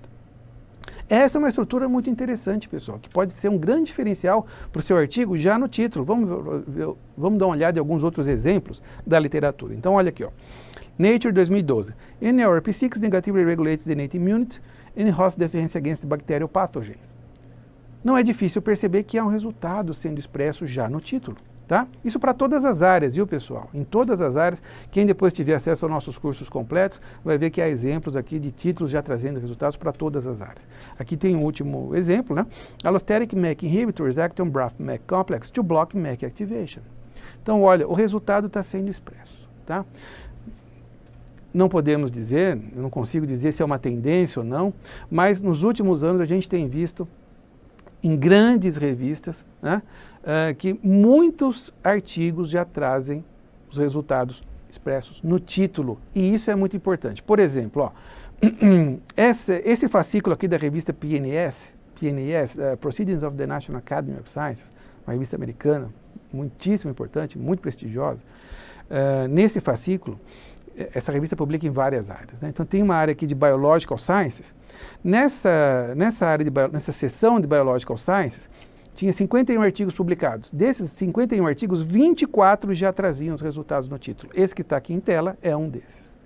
Essa é uma estrutura muito interessante, pessoal, que pode ser um grande diferencial para o seu artigo já no título. Vamos dar uma olhada em alguns outros exemplos da literatura. Então, olha aqui, ó. Nature 2012. NLRP6 negatively regulates the innate immunity in host defense against bacterial pathogens. Não é difícil perceber que há um resultado sendo expresso já no título. Tá? Isso para todas as áreas, viu, pessoal? Em todas as áreas. Quem depois tiver acesso aos nossos cursos completos vai ver que há exemplos aqui de títulos já trazendo resultados para todas as áreas. Aqui tem um último exemplo, né? Allosteric MEK inhibitors act on BRAF MEK complex to block MEK activation. Então, olha, o resultado está sendo expresso, tá? Não podemos dizer, eu não consigo dizer se é uma tendência ou não, mas nos últimos anos a gente tem visto em grandes revistas, né, que muitos artigos já trazem os resultados expressos no título, e isso é muito importante. Por exemplo, ó, esse fascículo aqui da revista PNAS, Proceedings of the National Academy of Sciences, uma revista americana, muitíssimo importante, muito prestigiosa, nesse fascículo, essa revista publica em várias áreas, né? Então tem uma área aqui de Biological Sciences. Nessa seção de Biological Sciences, tinha 51 artigos publicados. Desses 51 artigos, 24 já traziam os resultados no título. Esse que está aqui em tela é um desses.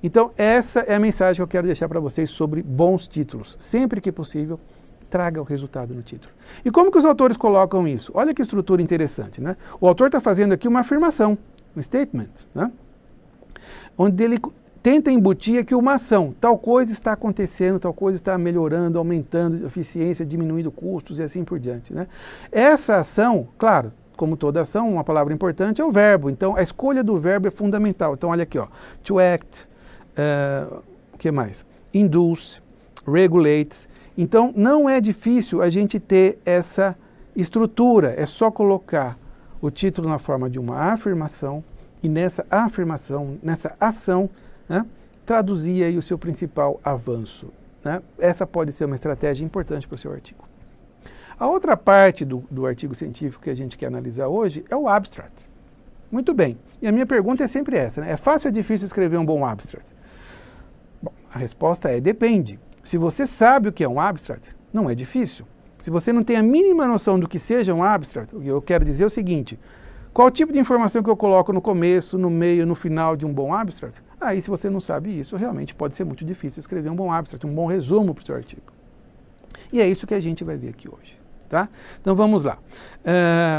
Então essa é a mensagem que eu quero deixar para vocês sobre bons títulos. Sempre que possível, traga o resultado no título. E como que os autores colocam isso? Olha que estrutura interessante, né? O autor está fazendo aqui uma afirmação, um statement, né? Onde ele tenta embutir que uma ação, tal coisa está acontecendo, tal coisa está melhorando, aumentando a eficiência, diminuindo custos e assim por diante, né? Essa ação, claro, como toda ação, uma palavra importante é o verbo. Então, a escolha do verbo é fundamental. Então, olha aqui, ó, to act, o que mais? Induce, regulates. Então, não é difícil a gente ter essa estrutura, é só colocar o título na forma de uma afirmação, e nessa afirmação, nessa ação, né, traduzir aí o seu principal avanço, né? Essa pode ser uma estratégia importante para o seu artigo. A outra parte do artigo científico que a gente quer analisar hoje é o abstract. Muito bem. E a minha pergunta é sempre essa, né? É fácil ou difícil escrever um bom abstract? Bom, a resposta é depende. Se você sabe o que é um abstract, não é difícil. Se você não tem a mínima noção do que seja um abstract, eu quero dizer o seguinte: qual tipo de informação que eu coloco no começo, no meio, no final de um bom abstract? Aí, se você não sabe isso, realmente pode ser muito difícil escrever um bom abstract, um bom resumo para o seu artigo. E é isso que a gente vai ver aqui hoje, tá? Então, vamos lá.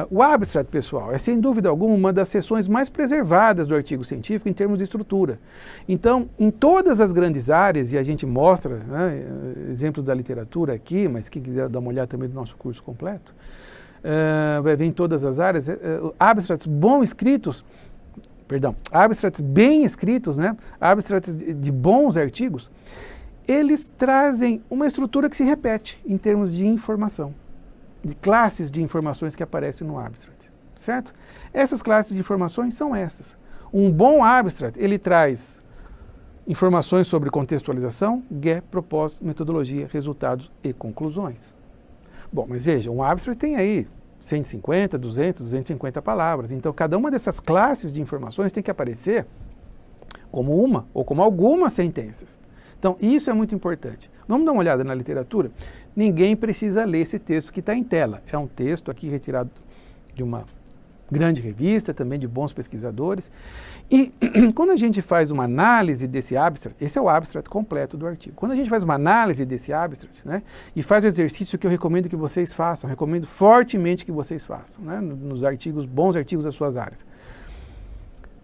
O abstract, pessoal, é sem dúvida alguma uma das seções mais preservadas do artigo científico em termos de estrutura. Então, em todas as grandes áreas, e a gente mostra, né, exemplos da literatura aqui, mas quem quiser dar uma olhada também do nosso curso completo, vai ver em todas as áreas, abstracts abstracts bem escritos, né? Abstracts de bons artigos, eles trazem uma estrutura que se repete em termos de informação, de classes de informações que aparecem no abstract, certo? Essas classes de informações são essas. Um bom abstract, ele traz informações sobre contextualização, gap, propósito, metodologia, resultados e conclusões. Bom, mas veja, um abstract tem aí 150, 200, 250 palavras. Então, cada uma dessas classes de informações tem que aparecer como uma ou como algumas sentenças. Então, isso é muito importante. Vamos dar uma olhada na literatura? Ninguém precisa ler esse texto que está em tela. É um texto aqui retirado de uma grande revista, também de bons pesquisadores. E quando a gente faz uma análise desse abstract, esse é o abstract completo do artigo. Quando a gente faz uma análise desse abstract, né, e faz o exercício que eu recomendo que vocês façam, recomendo fortemente que vocês façam, né, nos artigos, bons artigos das suas áreas.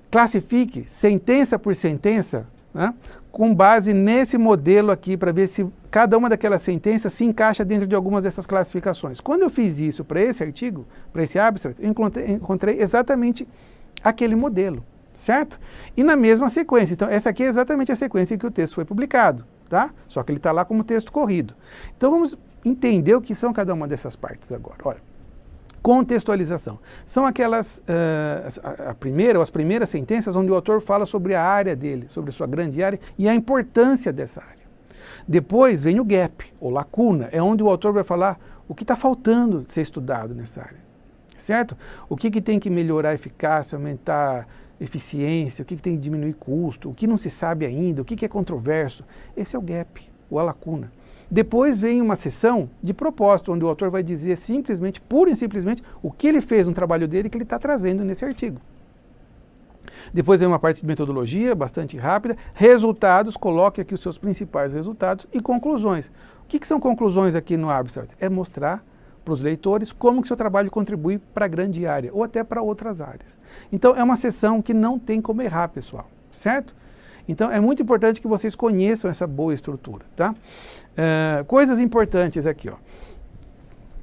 Classifique sentença por sentença, né, com base nesse modelo aqui, para ver se cada uma daquelas sentenças se encaixa dentro de algumas dessas classificações. Quando eu fiz isso para esse artigo, para esse abstract, eu encontrei exatamente aquele modelo, certo? E na mesma sequência. Então, essa aqui é exatamente a sequência em que o texto foi publicado, tá? Só que ele está lá como texto corrido. Então, vamos entender o que são cada uma dessas partes agora. Olha, contextualização. São aquelas, as primeiras sentenças onde o autor fala sobre a área dele, sobre a sua grande área e a importância dessa área. Depois vem o gap, ou lacuna, é onde o autor vai falar o que está faltando ser estudado nessa área, certo? O que tem que melhorar a eficácia, aumentar a eficiência, o que tem que diminuir custo, o que não se sabe ainda, o que é controverso. Esse é o gap, ou a lacuna. Depois vem uma seção de propósito, onde o autor vai dizer simplesmente, pura e simplesmente, o que ele fez no trabalho dele que ele está trazendo nesse artigo. Depois vem uma parte de metodologia, bastante rápida, resultados, coloque aqui os seus principais resultados e conclusões. O que são conclusões aqui no abstract? É mostrar para os leitores como que seu trabalho contribui para a grande área, ou até para outras áreas. Então, é uma seção que não tem como errar, pessoal, certo? Então, é muito importante que vocês conheçam essa boa estrutura, tá? Coisas importantes aqui, ó.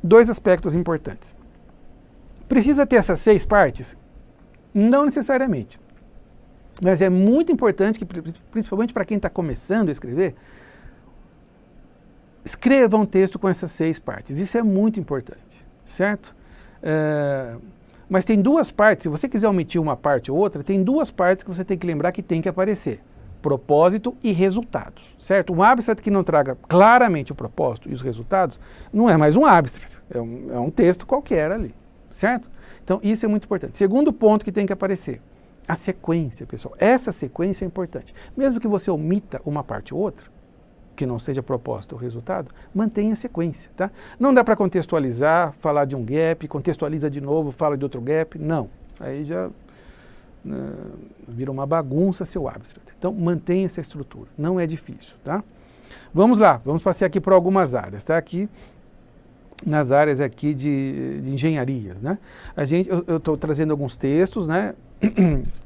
2 aspectos importantes. Precisa ter essas 6 partes? Não necessariamente. Mas é muito importante que, principalmente para quem está começando a escrever, escreva um texto com essas 6 partes. Isso é muito importante, certo? Mas tem 2 partes, se você quiser omitir uma parte ou outra, tem 2 partes que você tem que lembrar que tem que aparecer. Propósito e resultados, certo? Um abstract que não traga claramente o propósito e os resultados não é mais um abstract, é um texto qualquer ali, certo? Então, isso é muito importante. Segundo ponto que tem que aparecer, a sequência, pessoal. Essa sequência é importante. Mesmo que você omita uma parte ou outra, que não seja propósito ou resultado, mantenha a sequência, tá? Não dá para contextualizar, falar de um gap, contextualiza de novo, fala de outro gap, não. Aí já vira uma bagunça seu abstract. Então, mantenha essa estrutura. Não é difícil, tá? Vamos lá, vamos passear aqui por algumas áreas, tá? Aqui, nas áreas aqui de engenharias, né? Eu estou trazendo alguns textos, né?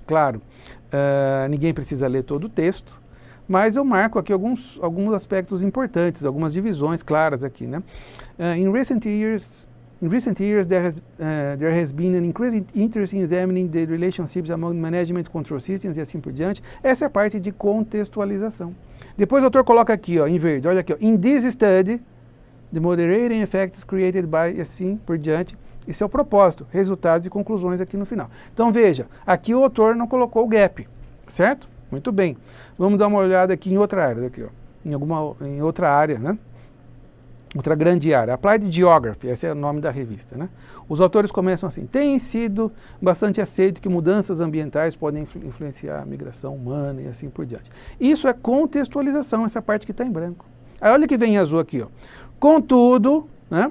Claro, ninguém precisa ler todo o texto, mas eu marco aqui alguns aspectos importantes, algumas divisões claras aqui, né? In recent years, there has been an increasing interest in examining the relationships among management control systems e assim por diante. Essa é a parte de contextualização. Depois o autor coloca aqui, ó, em verde, olha aqui, ó, in this study, the moderating effects created by, e assim por diante. Esse é o propósito, resultados e conclusões aqui no final. Então veja, aqui o autor não colocou o gap, certo? Muito bem. Vamos dar uma olhada aqui em outra área, aqui, ó, em outra área, né? Outra grande área, Applied Geography, esse é o nome da revista, né? Os autores começam assim: tem sido bastante aceito que mudanças ambientais podem influenciar a migração humana e assim por diante. Isso é contextualização, essa parte que está em branco. Aí olha que vem em azul aqui, ó. Contudo, né,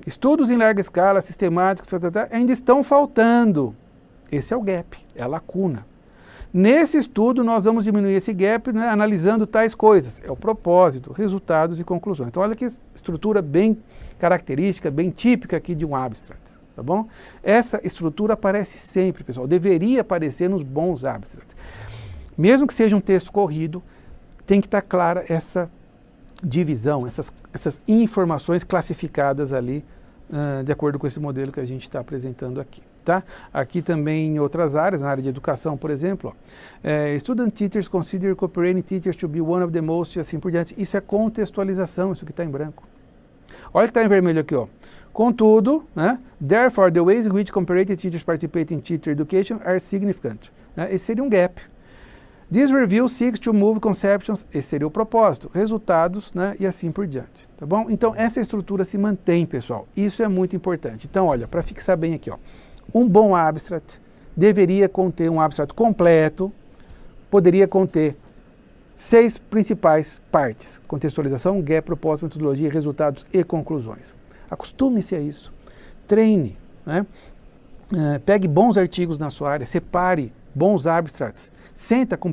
estudos em larga escala, sistemáticos, ainda estão faltando. Esse é o gap, é a lacuna. Nesse estudo, nós vamos diminuir esse gap, né, analisando tais coisas. É o propósito, resultados e conclusões. Então, olha que estrutura bem característica, bem típica aqui de um abstract, tá bom? Essa estrutura aparece sempre, pessoal. Deveria aparecer nos bons abstracts. Mesmo que seja um texto corrido, tem que estar clara essa divisão, essas informações classificadas ali de acordo com esse modelo que a gente está apresentando aqui. Tá? Aqui também em outras áreas, na área de educação, por exemplo, student teachers consider cooperating teachers to be one of the most, assim por diante. Isso é contextualização, isso que está em branco. Olha que está em vermelho aqui, ó. Contudo, né, therefore the ways in which cooperating teachers participate in teacher education are significant. Né? Esse seria um gap. This review seeks to move conceptions, esse seria o propósito, resultados, né, e assim por diante. Tá bom? Então essa estrutura se mantém, pessoal. Isso é muito importante. Então, olha, para fixar bem aqui, ó. Um bom abstract deveria conter um abstract completo, poderia conter 6 principais partes: contextualização, gap, propósito, metodologia, resultados e conclusões. Acostume-se a isso, treine, né? Pegue bons artigos na sua área, separe bons abstracts, senta com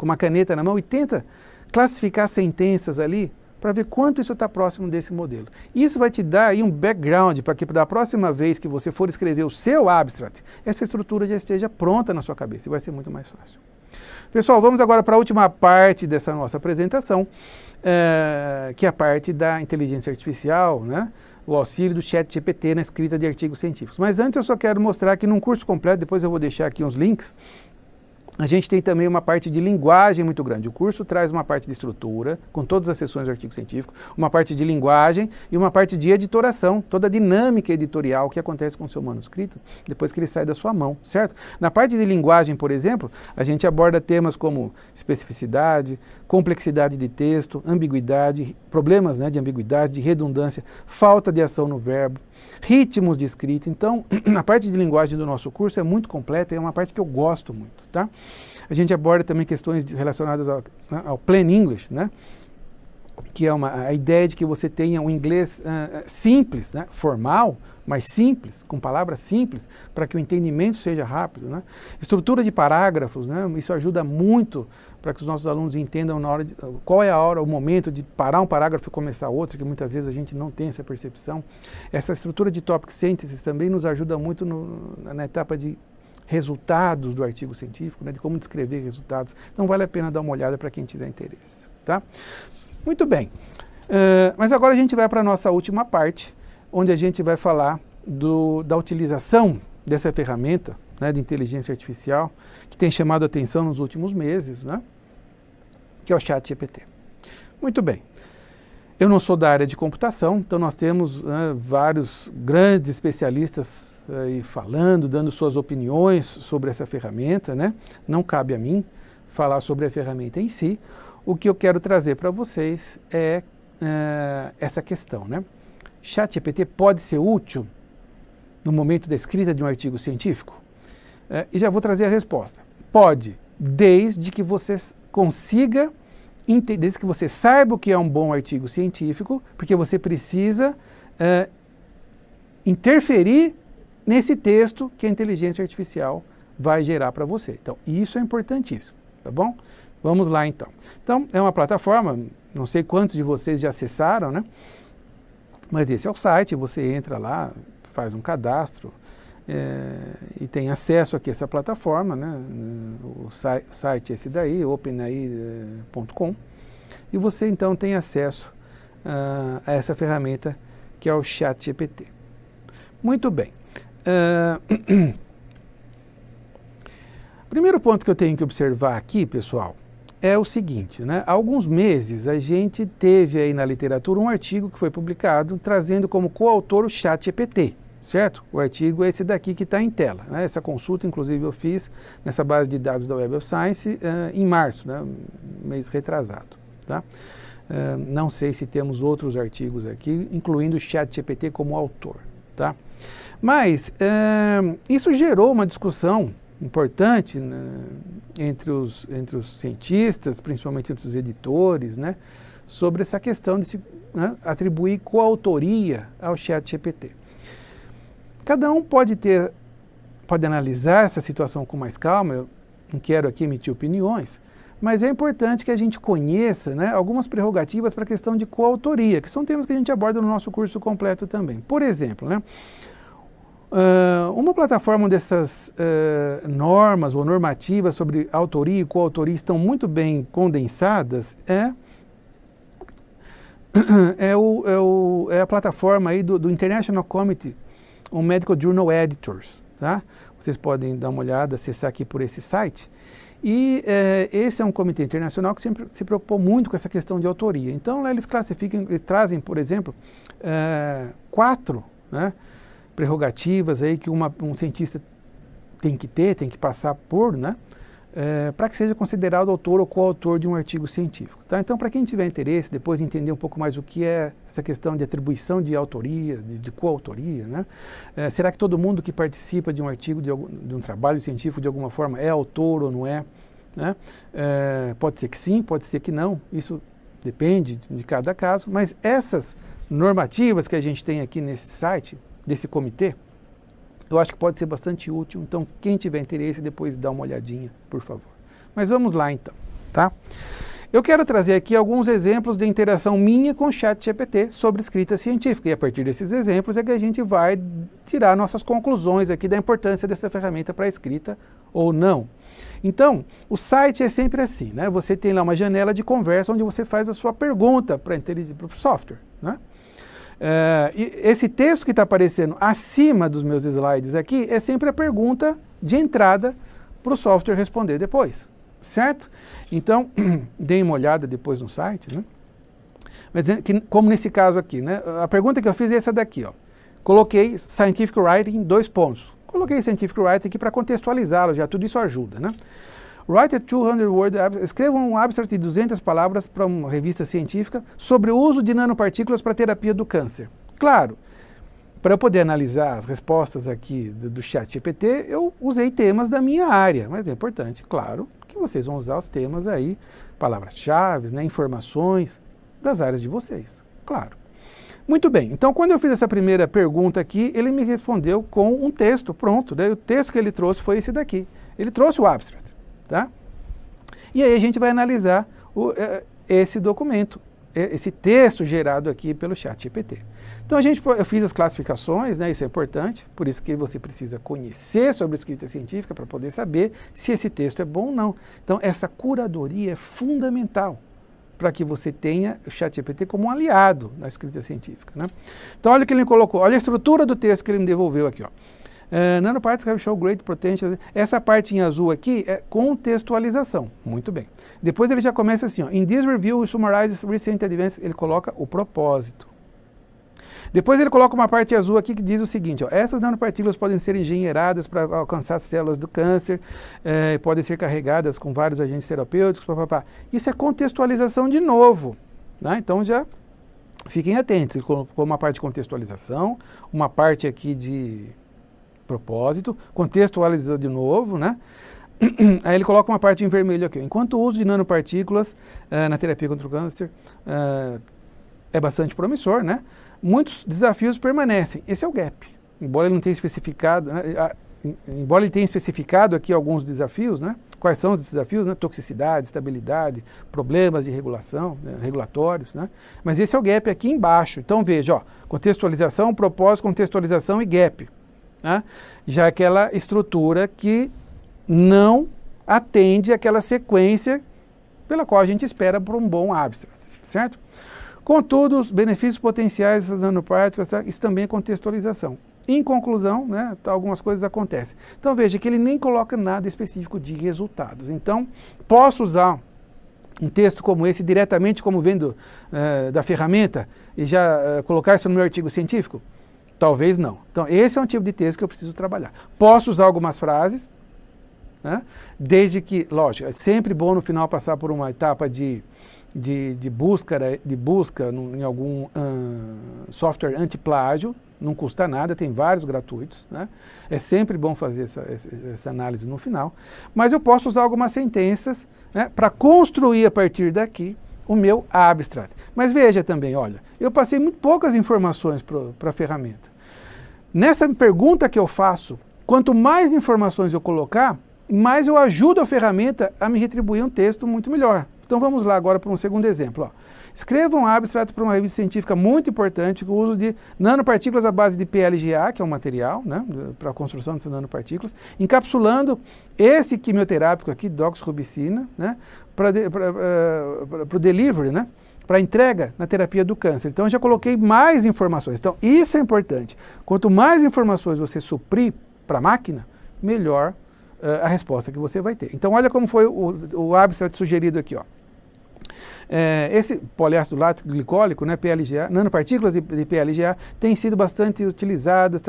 uma caneta na mão e tenta classificar sentenças ali, para ver quanto isso está próximo desse modelo. Isso vai te dar aí um background para que da próxima vez que você for escrever o seu abstract, essa estrutura já esteja pronta na sua cabeça e vai ser muito mais fácil. Pessoal, vamos agora para a última parte dessa nossa apresentação, que é a parte da inteligência artificial, né? O auxílio do ChatGPT na escrita de artigos científicos. Mas antes eu só quero mostrar que num curso completo, depois eu vou deixar aqui uns links, a gente tem também uma parte de linguagem muito grande. O curso traz uma parte de estrutura, com todas as sessões do artigo científico, uma parte de linguagem e uma parte de editoração, toda a dinâmica editorial que acontece com o seu manuscrito, depois que ele sai da sua mão, certo? Na parte de linguagem, por exemplo, a gente aborda temas como especificidade, complexidade de texto, ambiguidade, problemas, né, de ambiguidade, de redundância, falta de ação no verbo, ritmos de escrita. Então, a parte de linguagem do nosso curso é muito completa e é uma parte que eu gosto muito, tá? A gente aborda também questões relacionadas ao plain English, né? Que é a ideia de que você tenha um inglês simples, né? Formal, mas simples, com palavras simples, para que o entendimento seja rápido, né? Estrutura de parágrafos, né? Isso ajuda muito para que os nossos alunos entendam qual é a hora, o momento de parar um parágrafo e começar outro, que muitas vezes a gente não tem essa percepção. Essa estrutura de topic sentences também nos ajuda muito na etapa de resultados do artigo científico, né, de como descrever resultados. Então vale a pena dar uma olhada para quem tiver interesse. Tá? Muito bem. Mas agora a gente vai para a nossa última parte, onde a gente vai falar da utilização dessa ferramenta, né, de inteligência artificial, que tem chamado a atenção nos últimos meses, né, que é o ChatGPT. Muito bem. Eu não sou da área de computação, então nós temos vários grandes especialistas aí falando, dando suas opiniões sobre essa ferramenta, né? Não cabe a mim falar sobre a ferramenta em si. O que eu quero trazer para vocês é essa questão, né? ChatGPT pode ser útil no momento da escrita de um artigo científico? E já vou trazer a resposta. Pode, desde que você consiga, desde que você saiba o que é um bom artigo científico, porque você precisa interferir nesse texto que a inteligência artificial vai gerar para você. Então, isso é importantíssimo, tá bom? Vamos lá, então. Então, é uma plataforma, não sei quantos de vocês já acessaram, né? Mas esse é o site, você entra lá, faz um cadastro e tem acesso aqui a essa plataforma, né? O site é esse daí, openai.com, e você, então, tem acesso a essa ferramenta que é o ChatGPT. Muito bem. Primeiro ponto que eu tenho que observar aqui, pessoal, é o seguinte, né? Há alguns meses a gente teve aí na literatura um artigo que foi publicado trazendo como coautor o ChatGPT, certo? O artigo é esse daqui que está em tela, né? Essa consulta, inclusive, eu fiz nessa base de dados da Web of Science em março, né? Mês retrasado, tá? Não sei se temos outros artigos aqui, incluindo o ChatGPT como autor, tá? Mas isso gerou uma discussão importante, né, entre os cientistas, principalmente entre os editores, né, sobre essa questão de se atribuir coautoria ao ChatGPT. Cada um pode analisar essa situação com mais calma, eu não quero aqui emitir opiniões, mas é importante que a gente conheça, né, algumas prerrogativas para a questão de coautoria, que são temas que a gente aborda no nosso curso completo também. Por exemplo, né, uma plataforma onde essas normas ou normativas sobre autoria e coautoria estão muito bem condensadas é é a plataforma aí do International Committee on Medical Journal Editors, tá? Vocês podem dar uma olhada, acessar aqui por esse site. E esse é um comitê internacional que sempre se preocupou muito com essa questão de autoria. Então, lá eles classificam, eles trazem, por exemplo, 4, né, prerrogativas aí que um cientista tem que passar por, né, para que seja considerado autor ou coautor de um artigo científico. Tá? Então, para quem tiver interesse, depois entender um pouco mais o que é essa questão de atribuição de autoria, de coautoria, né? Será que todo mundo que participa de um artigo, de um trabalho científico, de alguma forma, é autor ou não é? Né? Pode ser que sim, pode ser que não, isso depende de cada caso, mas essas normativas que a gente tem aqui nesse site, desse comitê, eu acho que pode ser bastante útil. Então, quem tiver interesse, depois dá uma olhadinha, por favor. Mas vamos lá, então, tá? Eu quero trazer aqui alguns exemplos de interação minha com o ChatGPT sobre escrita científica. E a partir desses exemplos é que a gente vai tirar nossas conclusões aqui da importância dessa ferramenta para a escrita ou não. Então, o site é sempre assim, né? Você tem lá uma janela de conversa onde você faz a sua pergunta para o software, né? E esse texto que está aparecendo acima dos meus slides aqui é sempre a pergunta de entrada para o software responder depois, certo? Então, deem uma olhada depois no site, né? Mas, como nesse caso aqui, né? A pergunta que eu fiz é essa daqui, ó. Coloquei Scientific Writing, 2 pontos. Coloquei Scientific Writing aqui para contextualizá-lo, já tudo isso ajuda, né? Write a 200-word, escreva um abstract de 200 palavras para uma revista científica sobre o uso de nanopartículas para a terapia do câncer. Claro, para eu poder analisar as respostas aqui do ChatGPT, eu usei temas da minha área, mas é importante, claro, que vocês vão usar os temas aí, palavras-chave, né, informações das áreas de vocês, claro. Muito bem, então quando eu fiz essa primeira pergunta aqui, ele me respondeu com um texto pronto, né? O texto que ele trouxe foi esse daqui, ele trouxe o abstract. Tá? E aí a gente vai analisar esse documento, esse texto gerado aqui pelo ChatGPT. Então eu fiz as classificações, né, isso é importante, por isso que você precisa conhecer sobre escrita científica para poder saber se esse texto é bom ou não. Então essa curadoria é fundamental para que você tenha o ChatGPT como um aliado na escrita científica. Né? Então olha o que ele me colocou, olha a estrutura do texto que ele me devolveu aqui, ó. Nanoparticles show great potential. Essa parte em azul aqui é contextualização. Muito bem. Depois ele já começa assim, ó. In this review, we summarize recent advances. Ele coloca o propósito. Depois ele coloca uma parte azul aqui que diz o seguinte, ó. Essas nanopartículas podem ser engenheiradas para alcançar as células do câncer, podem ser carregadas com vários agentes terapêuticos, papapá. Isso é contextualização de novo. Né? Então já fiquem atentos. Ele colocou uma parte de contextualização, uma parte aqui de propósito, contextualizou de novo, né? Aí ele coloca uma parte em vermelho aqui. Enquanto o uso de nanopartículas na terapia contra o câncer é bastante promissor, né? Muitos desafios permanecem. Esse é o gap. Embora ele não tenha especificado, né? Embora ele tenha especificado aqui alguns desafios, né? Quais são os desafios? Né? Toxicidade, estabilidade, problemas de regulação, né? Regulatórios, né? Mas esse é o gap aqui embaixo. Então veja, ó, contextualização, propósito, contextualização e gap. Né? Já aquela estrutura que não atende àquela sequência pela qual a gente espera por um bom abstract, certo? Contudo, os benefícios potenciais dessas nanopartículas, isso também é contextualização. Em conclusão, né, algumas coisas acontecem. Então veja que ele nem coloca nada específico de resultados. Então, posso usar um texto como esse diretamente como vendo da ferramenta e já colocar isso no meu artigo científico? Talvez não. Então, esse é um tipo de texto que eu preciso trabalhar. Posso usar algumas frases, né? Desde que, lógico, é sempre bom no final passar por uma etapa de busca em algum software anti-plágio, não custa nada, tem vários gratuitos, né? É sempre bom fazer essa análise no final. Mas eu posso usar algumas sentenças, né, para construir a partir daqui o meu abstract. Mas veja também, olha, eu passei muito poucas informações para a ferramenta. Nessa pergunta que eu faço, quanto mais informações eu colocar, mais eu ajudo a ferramenta a me retribuir um texto muito melhor. Então vamos lá agora para um segundo exemplo. Ó. Escreva um abstract para uma revista científica muito importante com o uso de nanopartículas à base de PLGA, que é um material, né, para a construção dessas nanopartículas, encapsulando esse quimioterápico aqui, doxorubicina, né, para o delivery, né, para entrega na terapia do câncer. Então, eu já coloquei mais informações. Então, isso é importante. Quanto mais informações você suprir para a máquina, melhor a resposta que você vai ter. Então, olha como foi o abstract sugerido aqui, ó. Esse poliácido lático glicólico, né, PLGA, nanopartículas de PLGA, tem sido bastante utilizadas,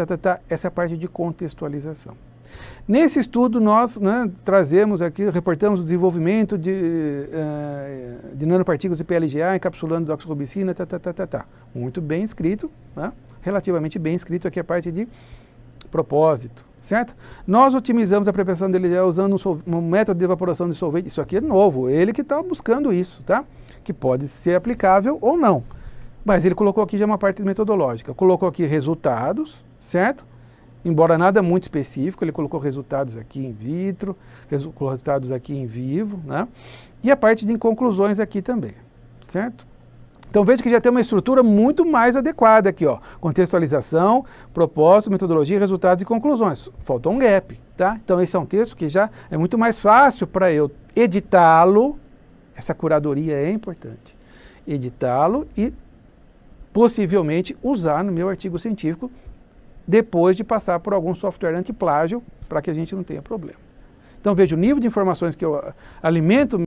essa é a parte de contextualização. Nesse estudo, nós, né, trazemos aqui, reportamos o desenvolvimento de nanopartículas de PLGA encapsulando doxorubicina, Muito bem escrito, né, relativamente bem escrito aqui a parte de propósito, certo? Nós otimizamos a preparação dele usando um método de evaporação de solvente. Isso aqui é novo, ele que está buscando isso, tá? Que pode ser aplicável ou não. Mas ele colocou aqui já uma parte metodológica. Colocou aqui resultados, certo? Embora nada muito específico, ele colocou resultados aqui in vitro, resultados aqui em vivo, né? E a parte de conclusões aqui também, certo? Então veja que já tem uma estrutura muito mais adequada aqui, ó. Contextualização, propósito, metodologia, resultados e conclusões. Faltou um gap, tá? Então esse é um texto que já é muito mais fácil para eu editá-lo. Essa curadoria é importante. Editá-lo e possivelmente usar no meu artigo científico depois de passar por algum software antiplágio para que a gente não tenha problema. Então veja, o nível de informações que eu alimento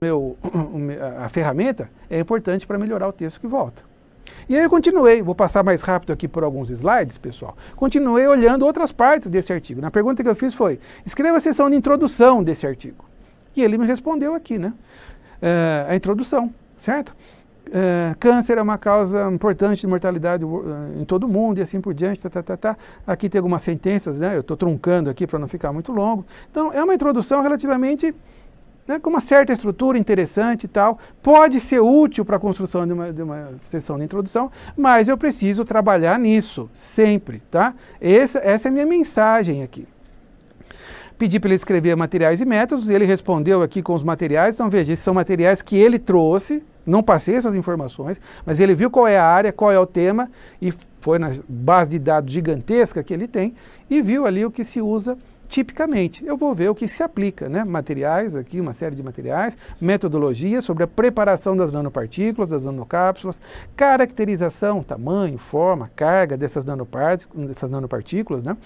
a ferramenta é importante para melhorar o texto que volta. E aí eu continuei, vou passar mais rápido aqui por alguns slides, pessoal. Continuei olhando outras partes desse artigo. Na pergunta que eu fiz foi, escreva a seção de introdução desse artigo. E ele me respondeu aqui, né? A introdução, certo? Câncer é uma causa importante de mortalidade em todo o mundo e assim por diante, Aqui tem algumas sentenças, né? Eu estou truncando aqui para não ficar muito longo. Então, é uma introdução relativamente, né, com uma certa estrutura interessante e tal. Pode ser útil para a construção de uma sessão de introdução, mas eu preciso trabalhar nisso, sempre, tá? Essa é a minha mensagem aqui. Pedi para ele escrever materiais e métodos, e ele respondeu aqui com os materiais. Então, veja, esses são materiais que ele trouxe, não passei essas informações, mas ele viu qual é a área, qual é o tema, e foi na base de dados gigantesca que ele tem, e viu ali o que se usa tipicamente. Eu vou ver o que se aplica, né? Materiais aqui, uma série de materiais, metodologia sobre a preparação das nanopartículas, das nanocápsulas, caracterização, tamanho, forma, carga dessas nanopartículas, né?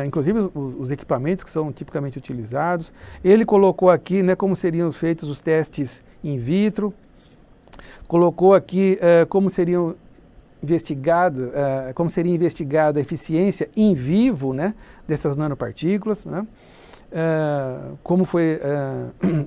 Inclusive os equipamentos que são tipicamente utilizados. Ele colocou aqui, né, como seriam feitos os testes in vitro, colocou aqui como seria investigada a eficiência in vivo, né, dessas nanopartículas, né, como foi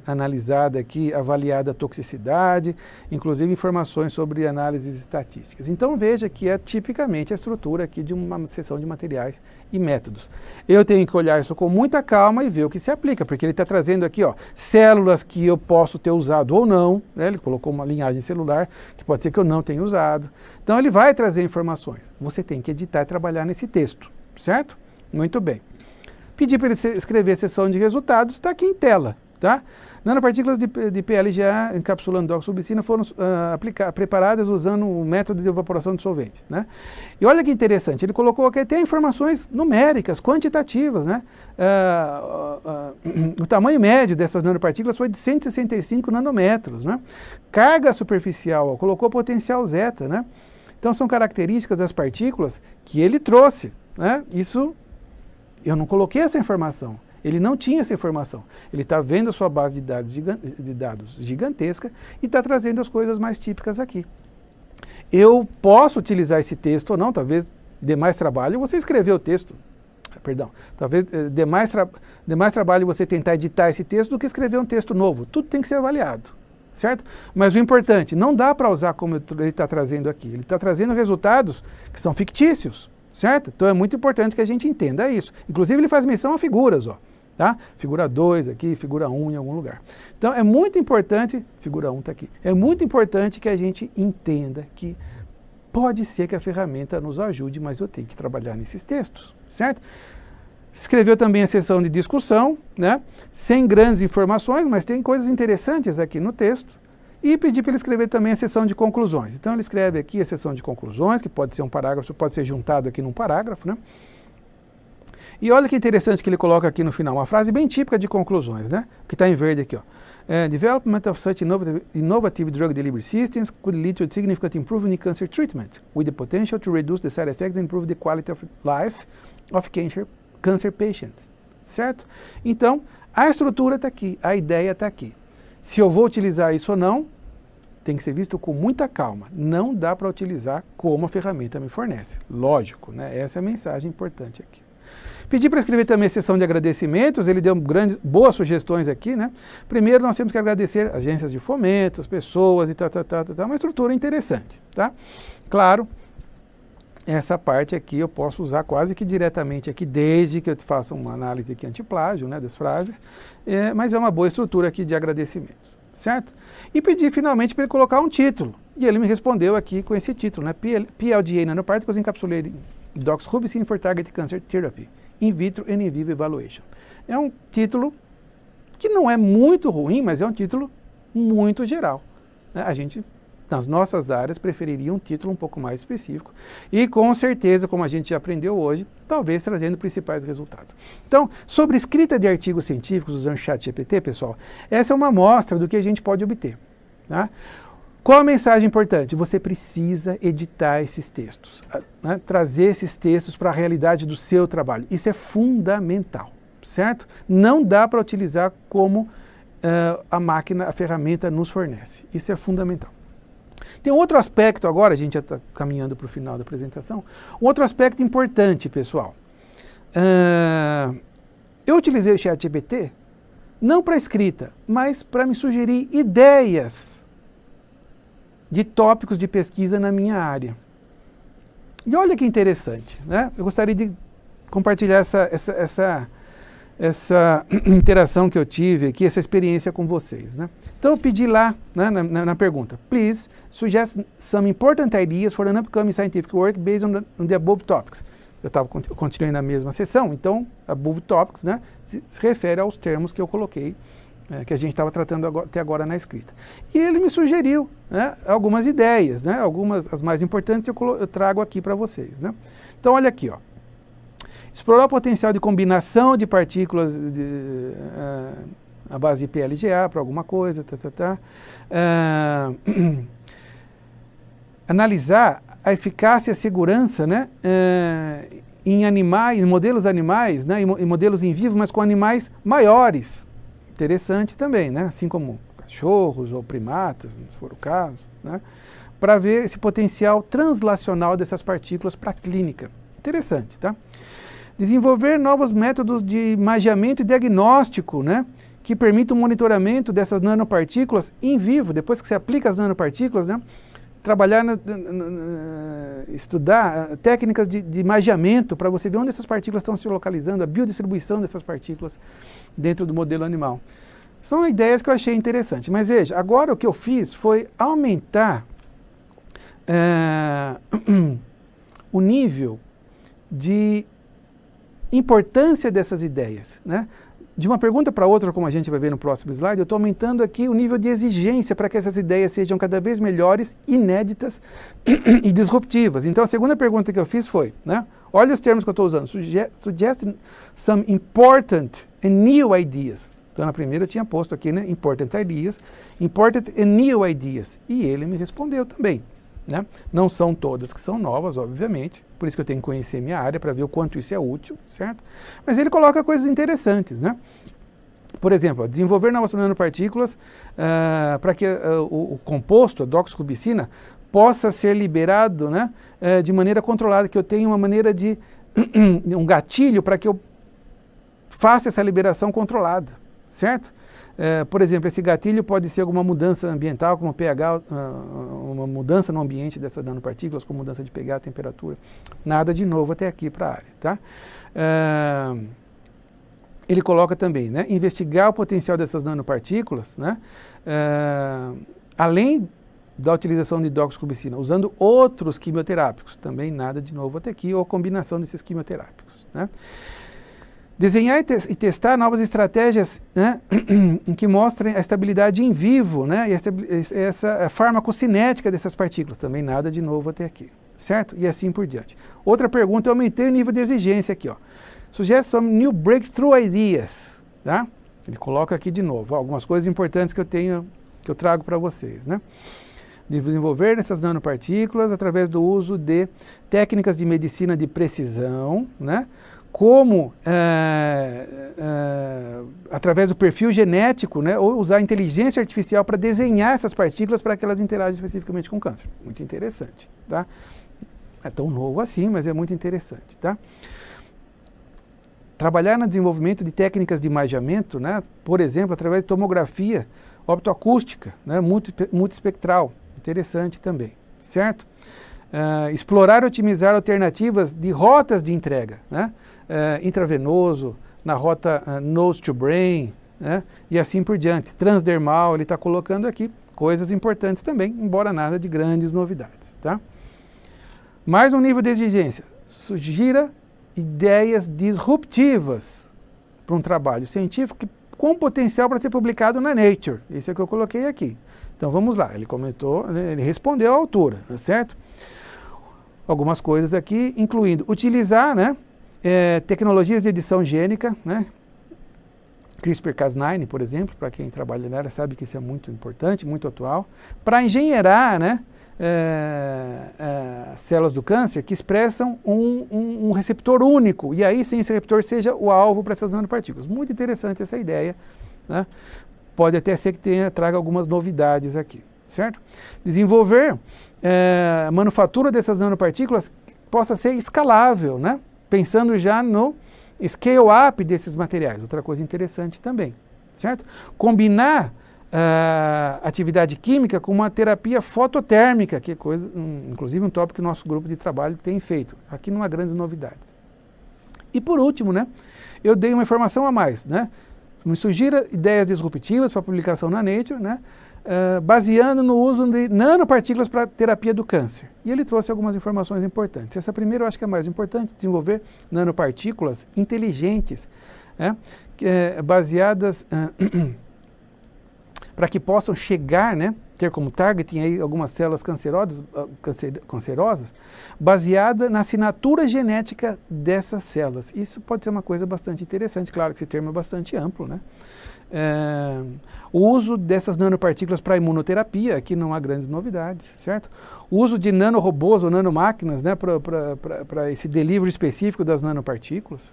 analisada aqui, avaliada a toxicidade, inclusive informações sobre análises estatísticas. Então veja que é tipicamente a estrutura aqui de uma seção de materiais e métodos. Eu tenho que olhar isso com muita calma e ver o que se aplica, porque ele está trazendo aqui, ó, células que eu posso ter usado ou não, né? Ele colocou uma linhagem celular que pode ser que eu não tenha usado. Então ele vai trazer informações. Você tem que editar e trabalhar nesse texto, certo? Muito bem. Pedi para ele escrever a seção de resultados, está aqui em tela, tá? Nanopartículas de PLGA encapsulando doxorubicina foram preparadas usando o método de evaporação de solvente, né? E olha que interessante, ele colocou aqui até informações numéricas, quantitativas, né? O tamanho médio dessas nanopartículas foi de 165 nanômetros, né? Carga superficial, ó, colocou potencial zeta, né? Então são características das partículas que ele trouxe, né? Isso eu não coloquei essa informação. Ele não tinha essa informação. Ele está vendo a sua base de dados gigantesca e está trazendo as coisas mais típicas aqui. Eu posso utilizar esse texto ou não, talvez dê mais trabalho você escrever o texto. Talvez dê mais trabalho você tentar editar esse texto do que escrever um texto novo. Tudo tem que ser avaliado, certo? Mas o importante, não dá para usar como ele está trazendo aqui. Ele está trazendo resultados que são fictícios, certo? Então é muito importante que a gente entenda isso. Inclusive ele faz menção a figuras, ó. Tá? Figura 2 aqui, figura 1 em algum lugar. Então é muito importante, figura 1 está aqui, é muito importante que a gente entenda que pode ser que a ferramenta nos ajude, mas eu tenho que trabalhar nesses textos, certo? Escreveu também a seção de discussão, né? Sem grandes informações, mas tem coisas interessantes aqui no texto. E pedi para ele escrever também a seção de conclusões. Então ele escreve aqui a seção de conclusões, que pode ser um parágrafo, pode ser juntado aqui num parágrafo, né? E olha que interessante que ele coloca aqui no final, uma frase bem típica de conclusões, né? Que está em verde aqui, ó. Development of such innovative drug delivery systems could lead to a significant improvement in cancer treatment, with the potential to reduce the side effects and improve the quality of life of cancer patients. Certo? Então, a estrutura está aqui, a ideia está aqui. Se eu vou utilizar isso ou não, tem que ser visto com muita calma. Não dá para utilizar como a ferramenta me fornece. Lógico, né? Essa é a mensagem importante aqui. Pedi para escrever também a sessão de agradecimentos, ele deu boas sugestões aqui, né? Primeiro, nós temos que agradecer agências de fomento, as pessoas e tal, uma estrutura interessante, tá? Claro, essa parte aqui eu posso usar quase que diretamente aqui, desde que eu faça uma análise aqui antiplágio, né, das frases, mas é uma boa estrutura aqui de agradecimentos, certo? E pedi finalmente para ele colocar um título, e ele me respondeu aqui com esse título, né? PLDA Nanoparticles Encapsulated Doxorubicin for Targeted Cancer Therapy. In vitro and in vivo evaluation. É um título que não é muito ruim, mas é um título muito geral. A gente, nas nossas áreas, preferiria um título um pouco mais específico e, com certeza, como a gente já aprendeu hoje, talvez trazendo principais resultados. Então, sobre escrita de artigos científicos usando ChatGPT, pessoal, essa é uma amostra do que a gente pode obter. Tá? Qual a mensagem importante? Você precisa editar esses textos, né? Trazer esses textos para a realidade do seu trabalho. Isso é fundamental, certo? Não dá para utilizar como a ferramenta nos fornece. Isso é fundamental. Tem outro aspecto agora, a gente já está caminhando para o final da apresentação, um outro aspecto importante, pessoal. Eu utilizei o ChatGPT não para escrita, mas para me sugerir ideias de tópicos de pesquisa na minha área. E olha que interessante, né? Eu gostaria de compartilhar essa interação que eu tive aqui, essa experiência com vocês, né? Então eu pedi lá, né, na pergunta, please suggest some important ideas for an upcoming scientific work based on the above topics. Eu continuei na mesma sessão, então above topics, né, se refere aos termos que eu coloquei, que a gente estava tratando até agora na escrita. E ele me sugeriu, né, algumas ideias, né, as mais importantes eu trago aqui para vocês, né. Então olha aqui, ó. Explorar o potencial de combinação de partículas à base de PLGA para alguma coisa, analisar a eficácia e a segurança, né, em animais, em modelos animais, né, em modelos em vivo, mas com animais maiores. Interessante também, né? Assim como cachorros ou primatas, se for o caso, né? Para ver esse potencial translacional dessas partículas para a clínica. Interessante, tá? Desenvolver novos métodos de imageamento e diagnóstico, né? Que permitam o monitoramento dessas nanopartículas em vivo, depois que você aplica as nanopartículas, né? Trabalhar, estudar técnicas de imageamento para você ver onde essas partículas estão se localizando, a biodistribuição dessas partículas dentro do modelo animal. São ideias que eu achei interessantes. Mas veja, agora o que eu fiz foi aumentar o nível de importância dessas ideias, né? De uma pergunta para outra, como a gente vai ver no próximo slide, eu estou aumentando aqui o nível de exigência para que essas ideias sejam cada vez melhores, inéditas e disruptivas. Então, a segunda pergunta que eu fiz foi, né, olha os termos que eu estou usando, suggest some important and new ideas. Então, na primeira eu tinha posto aqui, né, important ideas, important and new ideas. E ele me respondeu também. Né? Não são todas que são novas, obviamente, por isso que eu tenho que conhecer minha área para ver o quanto isso é útil, certo? Mas ele coloca coisas interessantes, né? Por exemplo, desenvolver novas nanopartículas para que o composto, a doxorubicina, possa ser liberado, né, de maneira controlada, que eu tenha uma maneira de um gatilho para que eu faça essa liberação controlada, certo? Por exemplo, esse gatilho pode ser alguma mudança ambiental, como pH, uma mudança no ambiente dessas nanopartículas, como mudança de pH, temperatura. Nada de novo até aqui para a área. Tá? Ele coloca também, né, investigar o potencial dessas nanopartículas, né, além da utilização de doxorubicina, usando outros quimioterápicos. Também nada de novo até aqui, ou combinação desses quimioterápicos. Né? Desenhar e testar novas estratégias, né, que mostrem a estabilidade em vivo, né, e essa farmacocinética dessas partículas. Também nada de novo até aqui, certo? E assim por diante. Outra pergunta, eu aumentei o nível de exigência aqui, ó. Suggest some new breakthrough ideas. Tá? Ele coloca aqui de novo algumas coisas importantes que eu trago para vocês, né? Desenvolver essas nanopartículas através do uso de técnicas de medicina de precisão, né? Como através do perfil genético, né? Ou usar inteligência artificial para desenhar essas partículas para que elas interagem especificamente com o câncer. Muito interessante, tá? É tão novo assim, mas é muito interessante, tá? Trabalhar no desenvolvimento de técnicas de imageamento, né? Por exemplo, através de tomografia optoacústica, né? Multiespectral. Interessante também, certo? Explorar e otimizar alternativas de rotas de entrega, né? Intravenoso, na rota nose to brain, né? E assim por diante. Transdermal, ele está colocando aqui coisas importantes também, embora nada de grandes novidades, tá? Mais um nível de exigência. Sugira ideias disruptivas para um trabalho científico com potencial para ser publicado na Nature. Isso é o que eu coloquei aqui. Então vamos lá, ele comentou, ele respondeu à altura, certo? Algumas coisas aqui, incluindo utilizar, né, tecnologias de edição gênica, né, CRISPR-Cas9, por exemplo, para quem trabalha na área sabe que isso é muito importante, muito atual, para engenheirar, né, células do câncer que expressam um receptor único, e aí sim esse receptor seja o alvo para essas nanopartículas. Muito interessante essa ideia, né? Pode até ser que traga algumas novidades aqui, certo? Desenvolver a manufatura dessas nanopartículas que possa ser escalável, né? Pensando já no scale-up desses materiais, outra coisa interessante também, certo? Combinar atividade química com uma terapia fototérmica, que é coisa, inclusive um tópico que o nosso grupo de trabalho tem feito. Aqui não há grandes novidades. E por último, né? Eu dei uma informação a mais, né? Me sugira ideias disruptivas para publicação na Nature, né? Baseando no uso de nanopartículas para terapia do câncer. E ele trouxe algumas informações importantes. Essa primeira eu acho que é a mais importante, desenvolver nanopartículas inteligentes, né? Baseadas para que possam chegar, né? Ter como target aí algumas células cancerosas, baseada na assinatura genética dessas células. Isso pode ser uma coisa bastante interessante, claro que esse termo é bastante amplo, né? O uso dessas nanopartículas para imunoterapia, aqui não há grandes novidades, certo? O uso de nanorobôs ou nanomáquinas, né, para esse delivery específico das nanopartículas,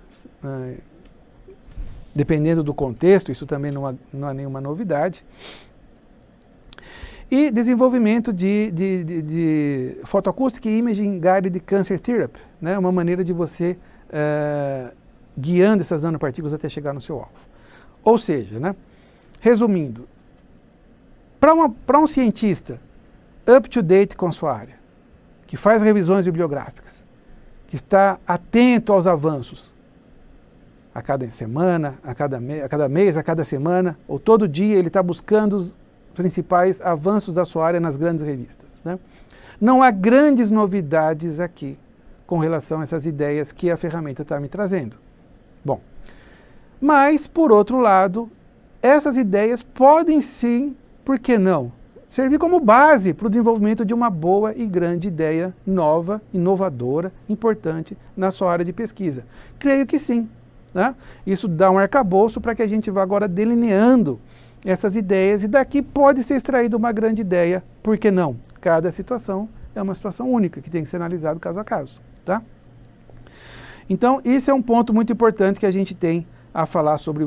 dependendo do contexto, isso também não há nenhuma novidade. E desenvolvimento de Photoacoustic Imaging Guided Cancer Therapy, né? Uma maneira de você guiando essas nanopartículas até chegar no seu alvo. Ou seja, né? Resumindo, para um cientista up-to-date com sua área, que faz revisões bibliográficas, que está atento aos avanços, a cada semana, a cada mês, a cada semana, ou todo dia ele está buscando os principais avanços da sua área nas grandes revistas, né? Não há grandes novidades aqui com relação a essas ideias que a ferramenta está me trazendo. Bom, mas, por outro lado, essas ideias podem sim, por que não, servir como base para o desenvolvimento de uma boa e grande ideia nova, inovadora, importante na sua área de pesquisa. Creio que sim, né? Isso dá um arcabouço para que a gente vá agora delineando essas ideias, e daqui pode ser extraída uma grande ideia, por que não? Cada situação é uma situação única, que tem que ser analisado caso a caso, tá? Então, esse é um ponto muito importante que a gente tem a falar sobre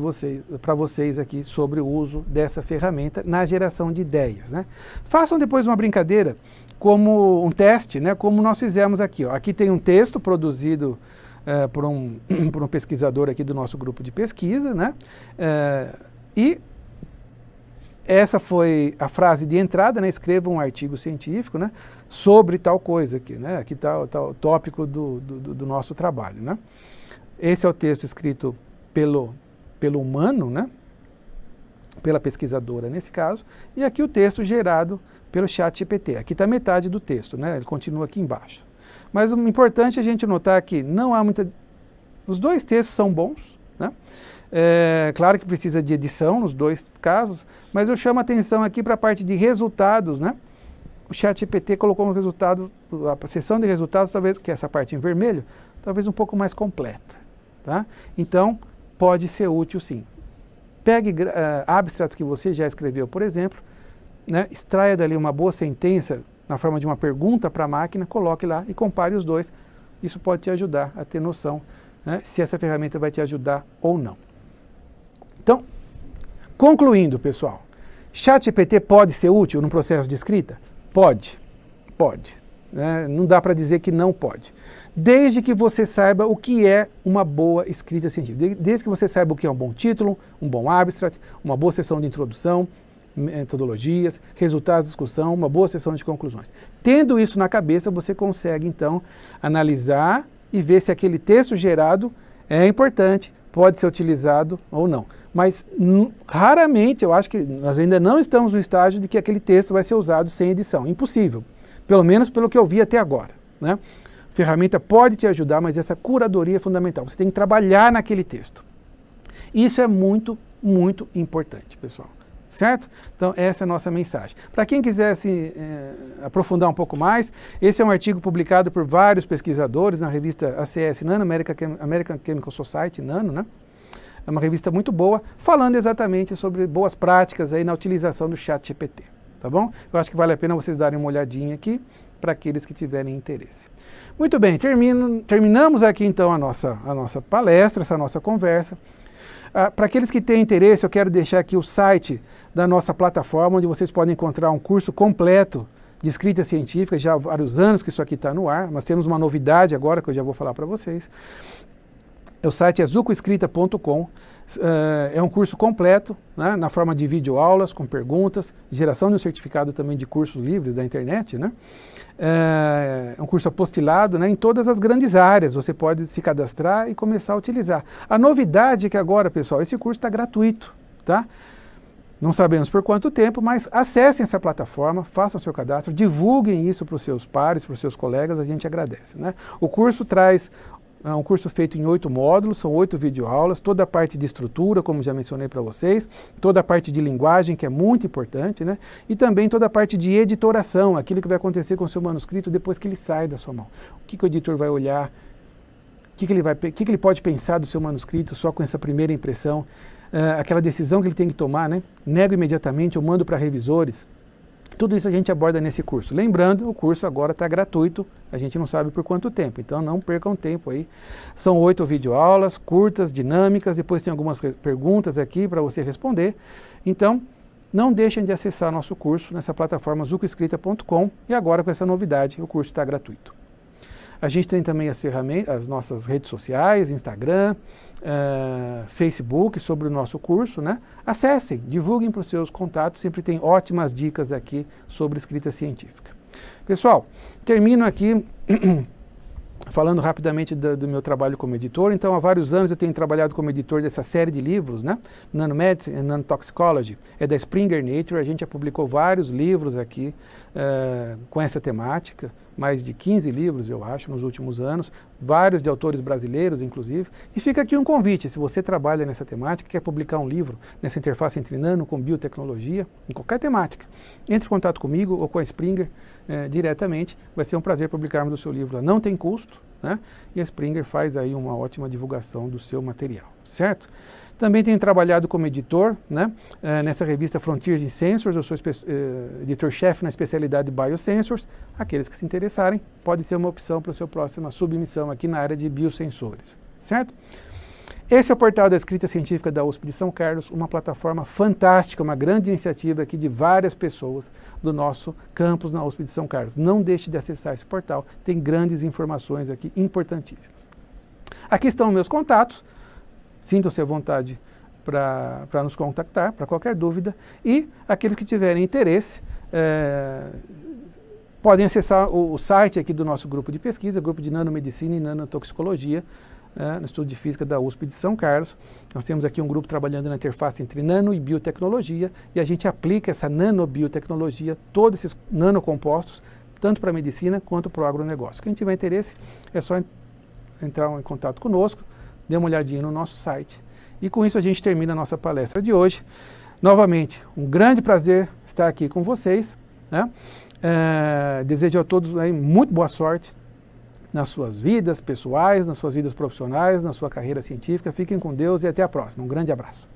para vocês aqui, sobre o uso dessa ferramenta na geração de ideias, né? Façam depois uma brincadeira, como um teste, né? Como nós fizemos aqui, ó. Aqui tem um texto produzido por um pesquisador aqui do nosso grupo de pesquisa, né? E essa foi a frase de entrada, né? Escreva um artigo científico, né? Sobre tal coisa aqui, né? Aqui está o tópico do nosso trabalho, né? Esse é o texto escrito pelo humano, né? Pela pesquisadora nesse caso, e aqui o texto gerado pelo ChatGPT. Aqui está metade do texto, né? Ele continua aqui embaixo. Mas o importante é a gente notar que não há muita... Os dois textos são bons, né? Claro que precisa de edição nos dois casos, mas eu chamo a atenção aqui para a parte de resultados, né? O ChatGPT colocou os resultados, a seção de resultados, talvez, que é essa parte em vermelho, talvez um pouco mais completa, Tá? Então, pode ser útil sim. Pegue abstracts que você já escreveu, por exemplo, né? Extraia dali uma boa sentença na forma de uma pergunta para a máquina, coloque lá e compare os dois. Isso pode te ajudar a ter noção, né, se essa ferramenta vai te ajudar ou não. Então, concluindo, pessoal, ChatGPT pode ser útil no processo de escrita? Pode, pode. Né? Não dá para dizer que não pode. Desde que você saiba o que é uma boa escrita científica. Desde que você saiba o que é um bom título, um bom abstract, uma boa sessão de introdução, metodologias, resultados de discussão, uma boa sessão de conclusões. Tendo isso na cabeça, você consegue, então, analisar e ver se aquele texto gerado é importante, pode ser utilizado ou não. Mas, raramente, eu acho que nós ainda não estamos no estágio de que aquele texto vai ser usado sem edição. Impossível. Pelo menos pelo que eu vi até agora, né? A ferramenta pode te ajudar, mas essa curadoria é fundamental. Você tem que trabalhar naquele texto. Isso é muito, muito importante, pessoal. Certo? Então, essa é a nossa mensagem. Para quem quiser se aprofundar um pouco mais, esse é um artigo publicado por vários pesquisadores na revista ACS Nano, American Chemical Society Nano, né? É uma revista muito boa, falando exatamente sobre boas práticas aí na utilização do ChatGPT. Tá bom? Eu acho que vale a pena vocês darem uma olhadinha aqui para aqueles que tiverem interesse. Muito bem, terminamos aqui então a nossa palestra, essa nossa conversa. Para aqueles que têm interesse, eu quero deixar aqui o site da nossa plataforma, onde vocês podem encontrar um curso completo de escrita científica. Já há vários anos que isso aqui está no ar, mas temos uma novidade agora que eu já vou falar para vocês. O site é zucoescrita.com. É um curso completo, né, na forma de videoaulas, com perguntas, geração de um certificado também de cursos livres da internet, né? É um curso apostilado, né, em todas as grandes áreas. Você pode se cadastrar e começar a utilizar. A novidade é que agora, pessoal, esse curso está gratuito, tá? Não sabemos por quanto tempo, mas acessem essa plataforma, façam seu cadastro, divulguem isso para os seus pares, para os seus colegas, a gente agradece, né? O curso traz um curso feito em 8 módulos, são 8 videoaulas, toda a parte de estrutura, como já mencionei para vocês, toda a parte de linguagem, que é muito importante, né? E também toda a parte de editoração, aquilo que vai acontecer com o seu manuscrito depois que ele sai da sua mão. O que o editor vai olhar, o que ele pode pensar do seu manuscrito só com essa primeira impressão, aquela decisão que ele tem que tomar, né? Nego imediatamente ou mando para revisores. Tudo isso a gente aborda nesse curso. Lembrando, o curso agora está gratuito, a gente não sabe por quanto tempo, então não percam tempo aí. São 8 videoaulas, curtas, dinâmicas, depois tem algumas perguntas aqui para você responder. Então, não deixem de acessar nosso curso nessa plataforma zucoescrita.com e agora com essa novidade, o curso está gratuito. A gente tem também as ferramentas, as nossas redes sociais, Instagram, Facebook, sobre o nosso curso, né? Acessem, divulguem para os seus contatos, sempre tem ótimas dicas aqui sobre escrita científica. Pessoal, termino aqui falando rapidamente do meu trabalho como editor. Então, há vários anos eu tenho trabalhado como editor dessa série de livros, né? Nanomedicine and Nanotoxicology, é da Springer Nature. A gente já publicou vários livros aqui com essa temática, mais de 15 livros, eu acho, nos últimos anos, vários de autores brasileiros, inclusive. E fica aqui um convite, se você trabalha nessa temática, quer publicar um livro nessa interface entre nano com biotecnologia, em qualquer temática, entre em contato comigo ou com a Springer diretamente, vai ser um prazer publicarmos o seu livro lá. Não tem custo, né? E a Springer faz aí uma ótima divulgação do seu material, certo? Também tenho trabalhado como editor, né, nessa revista Frontiers in Sensors. Eu sou editor-chefe na especialidade Biosensors. Aqueles que se interessarem, pode ser uma opção para a sua próxima submissão aqui na área de biosensores, certo? Esse é o portal da escrita científica da USP de São Carlos, uma plataforma fantástica, uma grande iniciativa aqui de várias pessoas do nosso campus na USP de São Carlos. Não deixe de acessar esse portal, tem grandes informações aqui importantíssimas. Aqui estão meus contatos. Sintam-se à vontade para nos contactar, para qualquer dúvida. E aqueles que tiverem interesse, podem acessar o site aqui do nosso grupo de pesquisa, grupo de nanomedicina e nanotoxicologia, no Instituto de Física da USP de São Carlos. Nós temos aqui um grupo trabalhando na interface entre nano e biotecnologia, e a gente aplica essa nanobiotecnologia, todos esses nanocompostos, tanto para a medicina quanto para o agronegócio. Quem tiver interesse, é só entrar em contato conosco, dê uma olhadinha no nosso site. E com isso a gente termina a nossa palestra de hoje. Novamente, um grande prazer estar aqui com vocês, né? Desejo a todos aí muito boa sorte nas suas vidas pessoais, nas suas vidas profissionais, na sua carreira científica. Fiquem com Deus e até a próxima. Um grande abraço.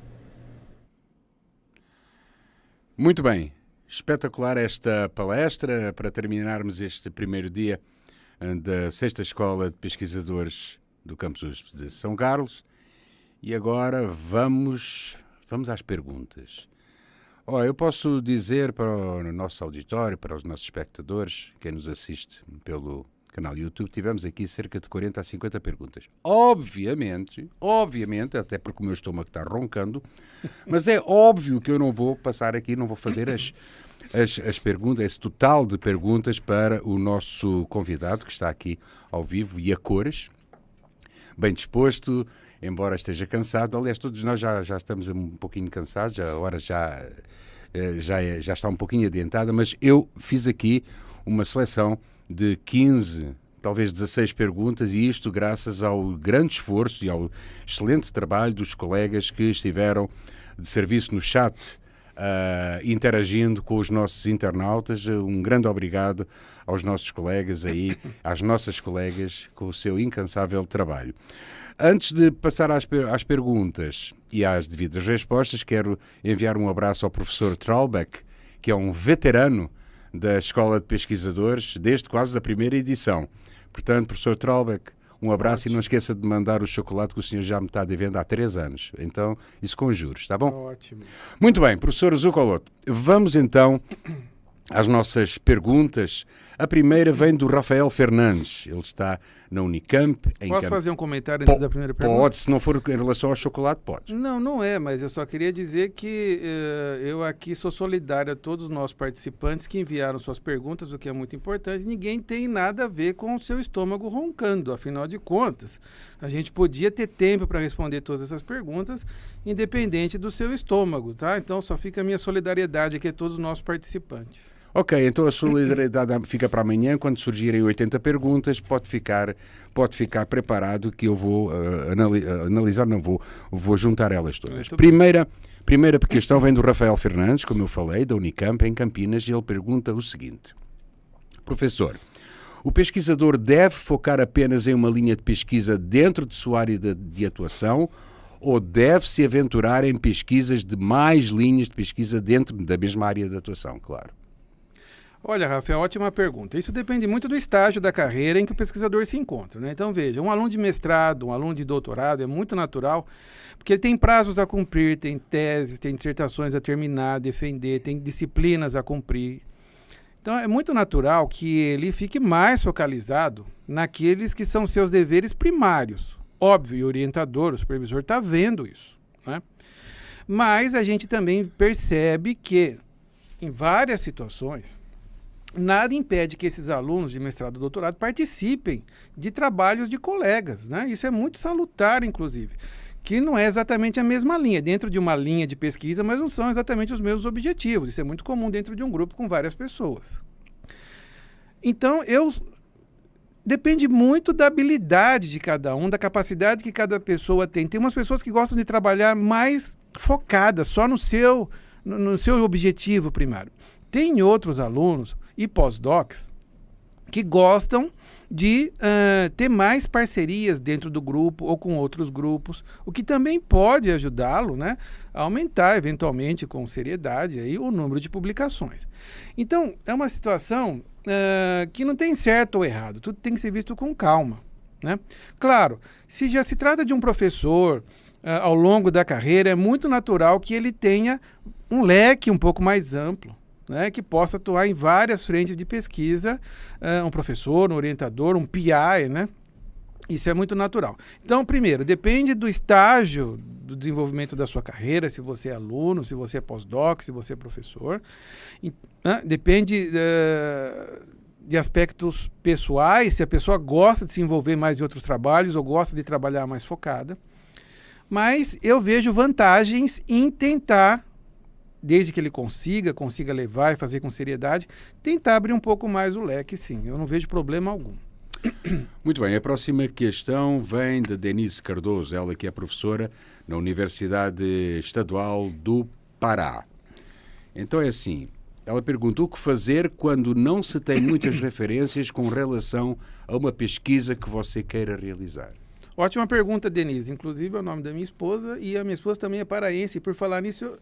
Muito bem. Espetacular esta palestra para terminarmos este primeiro dia da 6ª Escola de Pesquisadores do Campus de São Carlos. E agora vamos às perguntas. Eu posso dizer para o nosso auditório, para os nossos espectadores, quem nos assiste pelo canal YouTube, tivemos aqui cerca de 40 a 50 perguntas. Obviamente, até porque o meu estômago está roncando, mas é óbvio que eu não vou passar aqui, não vou fazer as perguntas, esse total de perguntas para o nosso convidado, que está aqui ao vivo e a cores, bem disposto, embora esteja cansado. Aliás, todos nós já estamos um pouquinho cansados, a hora já está um pouquinho adiantada, mas eu fiz aqui uma seleção de 15, talvez 16 perguntas, e isto graças ao grande esforço e ao excelente trabalho dos colegas que estiveram de serviço no chat, interagindo com os nossos internautas. Um grande obrigado aos nossos colegas aí, às nossas colegas, com o seu incansável trabalho. Antes de passar às perguntas e às devidas respostas, quero enviar um abraço ao professor Traubach, que é um veterano da Escola de Pesquisadores, desde quase a primeira edição. Portanto, professor Traubach, um abraço. Ótimo. E não esqueça de mandar o chocolate que o senhor já me está devendo há 3 anos. Então, isso com juros, está bom? Ótimo. Muito bem, professor Zuccoloto. Vamos então às nossas perguntas. A primeira vem do Rafael Fernandes. Ele está na Unicamp. Posso fazer um comentário antes da primeira pergunta? Pode, se não for em relação ao chocolate, pode. Não é, mas eu só queria dizer que eu aqui sou solidário a todos os nossos participantes que enviaram suas perguntas, o que é muito importante. Ninguém tem nada a ver com o seu estômago roncando, afinal de contas. A gente podia ter tempo para responder todas essas perguntas, independente do seu estômago, tá? Então só fica a minha solidariedade aqui a todos os nossos participantes. Ok, então a solidariedade fica para amanhã. Quando surgirem 80 perguntas, pode ficar preparado que eu vou analisar, vou juntar elas todas. Primeira questão vem do Rafael Fernandes, como eu falei, da Unicamp, em Campinas, e ele pergunta o seguinte: professor, o pesquisador deve focar apenas em uma linha de pesquisa dentro de sua área de atuação, ou deve se aventurar em pesquisas de mais linhas de pesquisa dentro da mesma área de atuação, claro? Olha, Rafael, ótima pergunta. Isso depende muito do estágio da carreira em que o pesquisador se encontra, né? Então, veja, um aluno de mestrado, um aluno de doutorado, é muito natural, porque ele tem prazos a cumprir, tem teses, tem dissertações a terminar, defender, tem disciplinas a cumprir. Então, é muito natural que ele fique mais focalizado naqueles que são seus deveres primários. Óbvio, e o orientador, o supervisor, está vendo isso, né? Mas a gente também percebe que, em várias situações, nada impede que esses alunos de mestrado e doutorado participem de trabalhos de colegas, né? Isso é muito salutar, inclusive, que não é exatamente a mesma linha, dentro de uma linha de pesquisa, mas não são exatamente os mesmos objetivos. Isso é muito comum dentro de um grupo com várias pessoas. Então, depende muito da habilidade de cada um, da capacidade que cada pessoa tem. Tem umas pessoas que gostam de trabalhar mais focadas, só no seu objetivo primário. Tem outros alunos e pós-docs que gostam de ter mais parcerias dentro do grupo ou com outros grupos, o que também pode ajudá-lo, né, a aumentar, eventualmente, com seriedade, aí, o número de publicações. Então, é uma situação que não tem certo ou errado, tudo tem que ser visto com calma, né? Claro, se já se trata de um professor ao longo da carreira, é muito natural que ele tenha um leque um pouco mais amplo, né, que possa atuar em várias frentes de pesquisa, um professor, um orientador, um PI, né? Isso é muito natural. Então, primeiro, depende do estágio do desenvolvimento da sua carreira, se você é aluno, se você é pós-doc, se você é professor. Depende de aspectos pessoais, se a pessoa gosta de se envolver mais em outros trabalhos ou gosta de trabalhar mais focada. Mas eu vejo vantagens em tentar, desde que ele consiga levar e fazer com seriedade, tentar abrir um pouco mais o leque, sim. Eu não vejo problema algum. Muito bem, a próxima questão vem de Denise Cardoso, ela que é professora na Universidade Estadual do Pará. Então é assim, Ela pergunta o que fazer quando não se tem muitas referências com relação a uma pesquisa que você queira realizar. Ótima pergunta, Denise. Inclusive é o nome da minha esposa e a minha esposa também é paraense. Por falar nisso,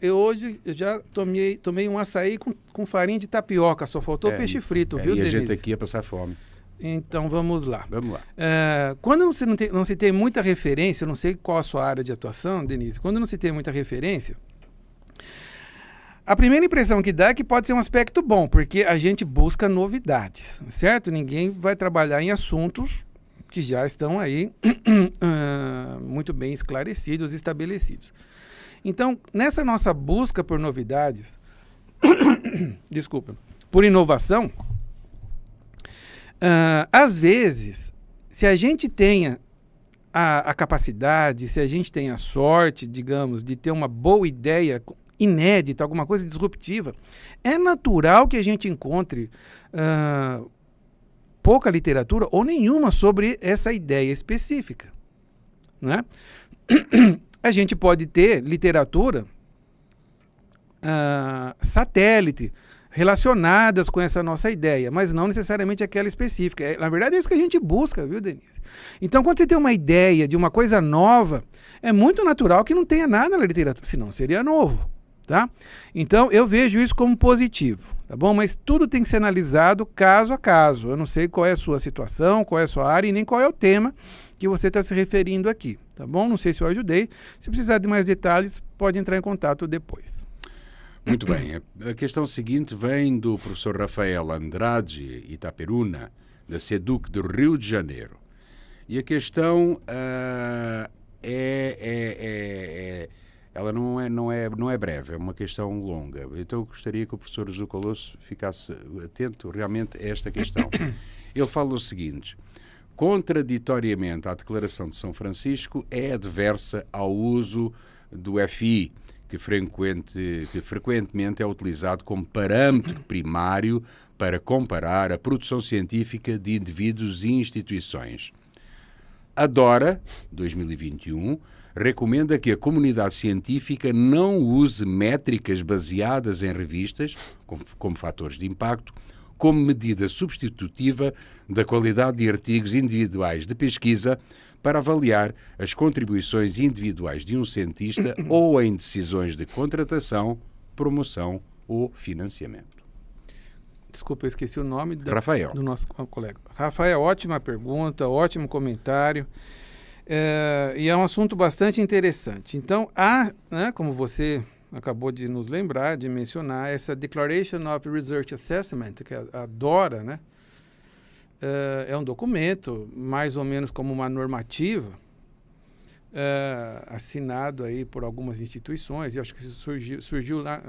eu hoje já tomei um açaí com farinha de tapioca. Só faltou peixe frito, viu, Denise? E a gente aqui ia passar fome. Então vamos lá. Vamos lá. Quando não se tem muita referência, eu não sei qual a sua área de atuação, Denise, quando não se tem muita referência, a primeira impressão que dá é que pode ser um aspecto bom, porque a gente busca novidades, certo? Ninguém vai trabalhar em assuntos que já estão aí muito bem esclarecidos, estabelecidos. Então, nessa nossa busca por novidades, desculpa, por inovação, às vezes, se a gente tenha a capacidade, se a gente tem a sorte, digamos, de ter uma boa ideia inédita, alguma coisa disruptiva, é natural que a gente encontre pouca literatura ou nenhuma sobre essa ideia específica, né? A gente pode ter literatura satélite, relacionadas com essa nossa ideia, mas não necessariamente aquela específica. Na verdade, é isso que a gente busca, viu, Denise? Então, quando você tem uma ideia de uma coisa nova, é muito natural que não tenha nada na literatura, senão seria novo, tá? Então, eu vejo isso como positivo, tá bom? Mas tudo tem que ser analisado caso a caso. Eu não sei qual é a sua situação, qual é a sua área e nem qual é o tema que você está se referindo aqui, tá bom? Não sei se eu ajudei. Se precisar de mais detalhes, pode entrar em contato depois. Muito bem. A questão seguinte vem do professor Rafael Andrade Itaperuna, da SEDUC do Rio de Janeiro. E a questão ela não é breve, é uma questão longa. Então eu gostaria que o professor Zucalosso ficasse atento realmente a esta questão. Ele fala o seguinte: contraditoriamente à Declaração de São Francisco, é adversa ao uso do FI, que frequentemente é utilizado como parâmetro primário para comparar a produção científica de indivíduos e instituições. A DORA, 2021, recomenda que a comunidade científica não use métricas baseadas em revistas, como fatores de impacto, como medida substitutiva da qualidade de artigos individuais de pesquisa para avaliar as contribuições individuais de um cientista ou em decisões de contratação, promoção ou financiamento. Desculpa, eu esqueci o nome Rafael. Do nosso colega. Rafael, ótima pergunta, ótimo comentário. E é um assunto bastante interessante. Então, como você acabou de nos lembrar, de mencionar, essa Declaration of Research Assessment, que é a DORA, né? É um documento, mais ou menos como uma normativa, assinado aí por algumas instituições. Eu acho que surgiu lá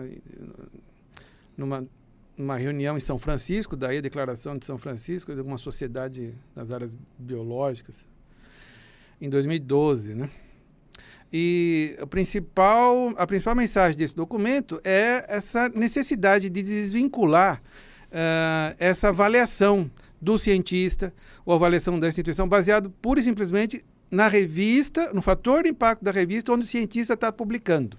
numa reunião em São Francisco, daí a Declaração de São Francisco, de alguma sociedade nas áreas biológicas, em 2012, né? E a principal mensagem desse documento é essa necessidade de desvincular essa avaliação do cientista ou avaliação da instituição baseado pura e simplesmente na revista, no fator de impacto da revista onde o cientista está publicando.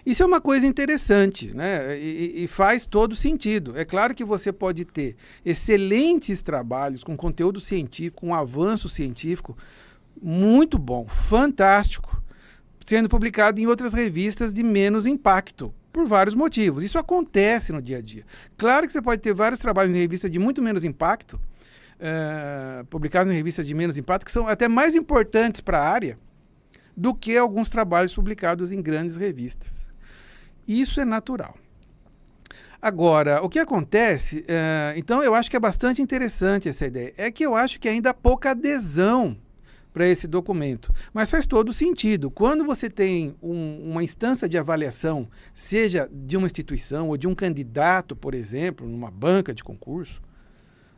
Isso é uma coisa interessante, né? E faz todo sentido. É claro que você pode ter excelentes trabalhos com conteúdo científico, com avanço científico muito bom, fantástico, sendo publicado em outras revistas de menos impacto, por vários motivos. Isso acontece no dia a dia. Claro que você pode ter vários trabalhos em revistas de muito menos impacto, publicados em revistas de menos impacto, que são até mais importantes para a área do que alguns trabalhos publicados em grandes revistas. Isso é natural. Agora, o que acontece, então eu acho que é bastante interessante essa ideia, é que eu acho que ainda há pouca adesão para esse documento, mas faz todo sentido. Quando você tem uma instância de avaliação, seja de uma instituição ou de um candidato, por exemplo, numa banca de concurso,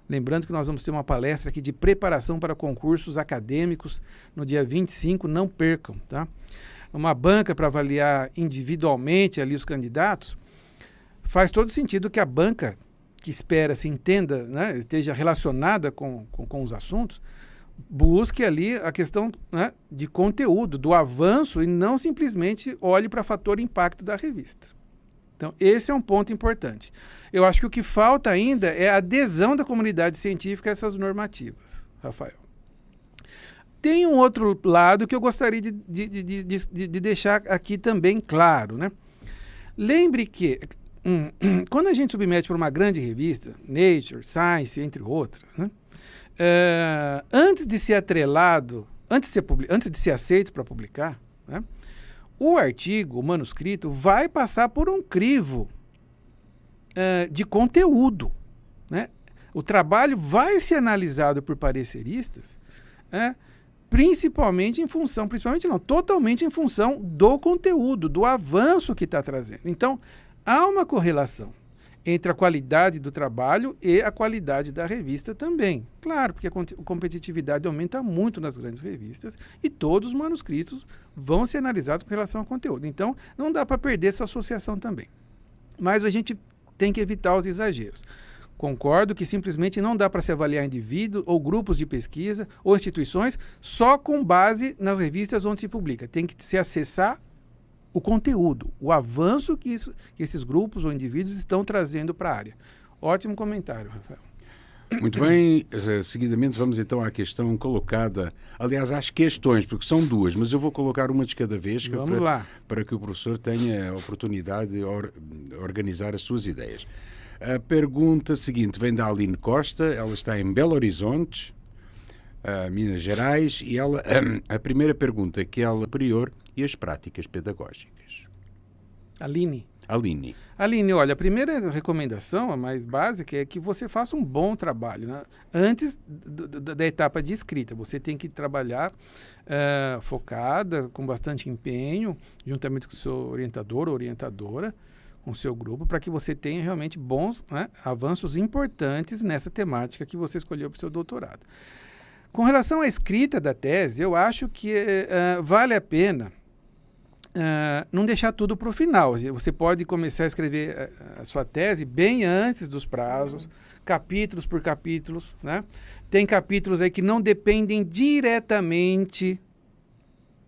lembrando que nós vamos ter uma palestra aqui de preparação para concursos acadêmicos no dia 25, não percam, tá? Uma banca para avaliar individualmente ali os candidatos, faz todo sentido que a banca, que espera se entenda, né, esteja relacionada com os assuntos, busque ali a questão, né, de conteúdo, do avanço e não simplesmente olhe para fator impacto da revista. Então, esse é um ponto importante. Eu acho que o que falta ainda é a adesão da comunidade científica a essas normativas, Rafael. Tem um outro lado que eu gostaria de deixar aqui também claro, né? Lembre que quando a gente submete para uma grande revista, Nature, Science, entre outras, né? Antes de ser atrelado, antes de ser aceito para publicar, né? O artigo, o manuscrito, vai passar por um crivo de conteúdo, né? O trabalho vai ser analisado por pareceristas, totalmente em função do conteúdo, do avanço que está trazendo. Então, há uma correlação entre a qualidade do trabalho e a qualidade da revista também. Claro, porque a competitividade aumenta muito nas grandes revistas e todos os manuscritos vão ser analisados com relação ao conteúdo. Então, não dá para perder essa associação também. Mas a gente tem que evitar os exageros. Concordo que simplesmente não dá para se avaliar indivíduos ou grupos de pesquisa ou instituições só com base nas revistas onde se publica. Tem que se acessar o conteúdo, o avanço que esses grupos ou indivíduos estão trazendo para a área. Ótimo comentário, Rafael. Muito bem, seguidamente vamos então à questão colocada, aliás, às questões, porque são duas, mas eu vou colocar uma de cada vez para que o professor tenha a oportunidade de organizar as suas ideias. A pergunta seguinte vem da Aline Costa, ela está em Belo Horizonte, Minas Gerais, e a primeira pergunta é que ela superior e as práticas pedagógicas. Aline, olha, a primeira recomendação, a mais básica, é que você faça um bom trabalho, né? Antes da etapa de escrita. Você tem que trabalhar focada, com bastante empenho, juntamente com o seu orientador ou orientadora, com o seu grupo, para que você tenha realmente bons, né, avanços importantes nessa temática que você escolheu para o seu doutorado. Com relação à escrita da tese, eu acho que vale a pena não deixar tudo para o final. Você pode começar a escrever a sua tese bem antes dos prazos, capítulos por capítulos, né? Tem capítulos aí que não dependem diretamente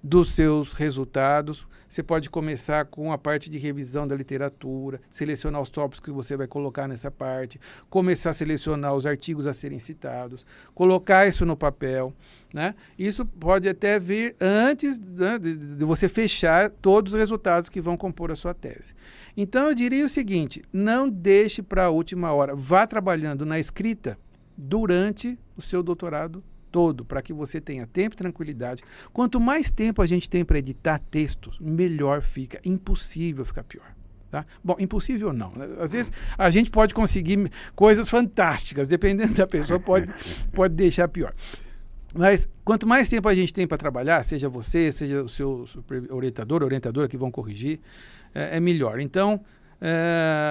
dos seus resultados. Você pode começar com a parte de revisão da literatura, selecionar os tópicos que você vai colocar nessa parte, começar a selecionar os artigos a serem citados, colocar isso no papel, né? Isso pode até vir antes, né, de você fechar todos os resultados que vão compor a sua tese. Então, eu diria o seguinte, não deixe para a última hora, vá trabalhando na escrita durante o seu doutorado todo, para que você tenha tempo e tranquilidade. Quanto mais tempo a gente tem para editar textos, melhor fica. Impossível ficar pior. Tá? Bom, impossível não. Às vezes a gente pode conseguir coisas fantásticas, dependendo da pessoa, pode deixar pior. Mas quanto mais tempo a gente tem para trabalhar, seja você, seja o seu orientador, orientadora que vão corrigir, é melhor. Então,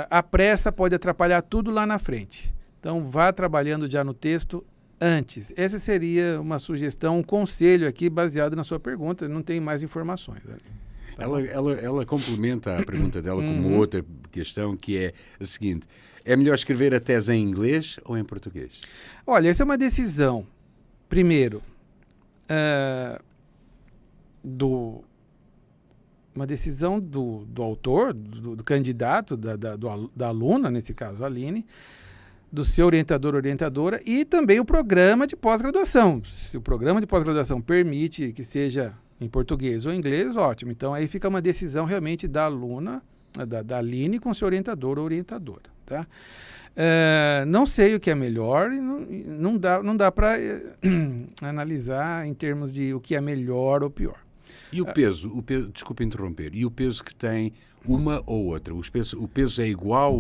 a pressa pode atrapalhar tudo lá na frente. Então, vá trabalhando já no texto antes. Essa seria uma sugestão, um conselho aqui baseado na sua pergunta. Não tem mais informações. Tá, ela complementa a pergunta dela com uma outra questão, que é a seguinte: é melhor escrever a tese em inglês ou em português? Olha, essa é uma decisão, primeiro, uma decisão do autor, do candidato, da aluna, nesse caso, a Aline, do seu orientador, orientadora, e também o programa de pós-graduação. Se o programa de pós-graduação permite que seja em português ou inglês, ótimo. Então, aí fica uma decisão realmente da aluna, da Aline, com seu orientador ou orientadora. Tá? Não sei o que é melhor, não dá para analisar em termos de o que é melhor ou pior. E o peso, desculpa interromper, e o peso que tem uma ou outra? O peso é igual?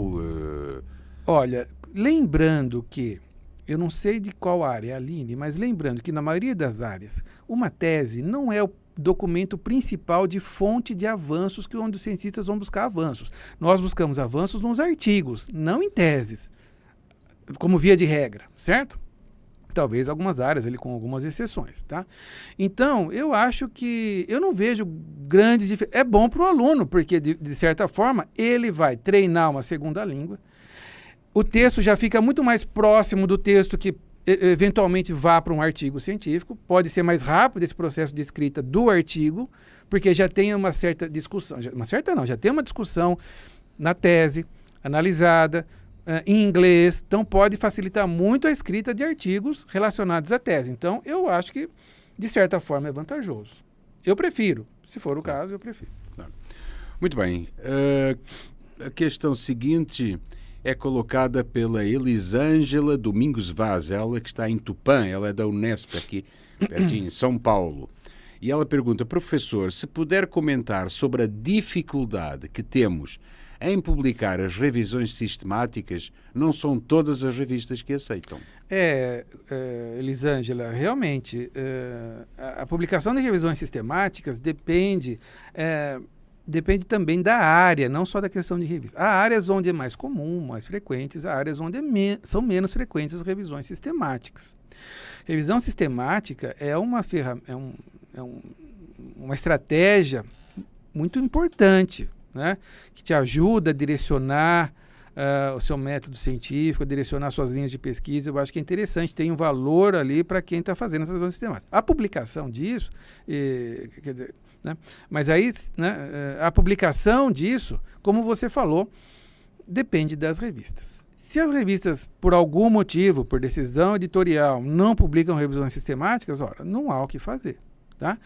Olha, lembrando que, eu não sei de qual área, Aline, mas lembrando que na maioria das áreas, uma tese não é o documento principal de fonte de avanços onde os cientistas vão buscar avanços. Nós buscamos avanços nos artigos, não em teses, como via de regra, certo? Talvez algumas áreas ali com algumas exceções, tá? Então, eu acho que eu não vejo grandes diferenças. É bom para o aluno, porque de certa forma ele vai treinar uma segunda língua. O texto já fica muito mais próximo do texto que eventualmente vá para um artigo científico. Pode ser mais rápido esse processo de escrita do artigo, porque já tem uma certa discussão. Já tem uma discussão na tese, analisada, em inglês. Então, pode facilitar muito a escrita de artigos relacionados à tese. Então, eu acho que, de certa forma, é vantajoso. Eu prefiro. Se for o caso, eu prefiro. Muito bem. A questão seguinte é colocada pela Elisângela Domingos Vaz, ela que está em Tupã, ela é da Unesp aqui, pertinho, em São Paulo. E ela pergunta, professor, se puder comentar sobre a dificuldade que temos em publicar as revisões sistemáticas, não são todas as revistas que aceitam. Elisângela, realmente, a publicação de revisões sistemáticas depende também da área, não só da questão de revista. Há áreas onde é mais comum, mais frequentes, há áreas onde são menos frequentes as revisões sistemáticas. Revisão sistemática é uma uma estratégia muito importante, né? Que te ajuda a direcionar o seu método científico, a direcionar suas linhas de pesquisa. Eu acho que é interessante, tem um valor ali para quem está fazendo essas revisões sistemáticas. A publicação disso, quer dizer, né? Mas aí, né, a publicação disso, como você falou, depende das revistas. Se as revistas, por algum motivo, por decisão editorial, não publicam revisões sistemáticas, ora, não há o que fazer. Tá?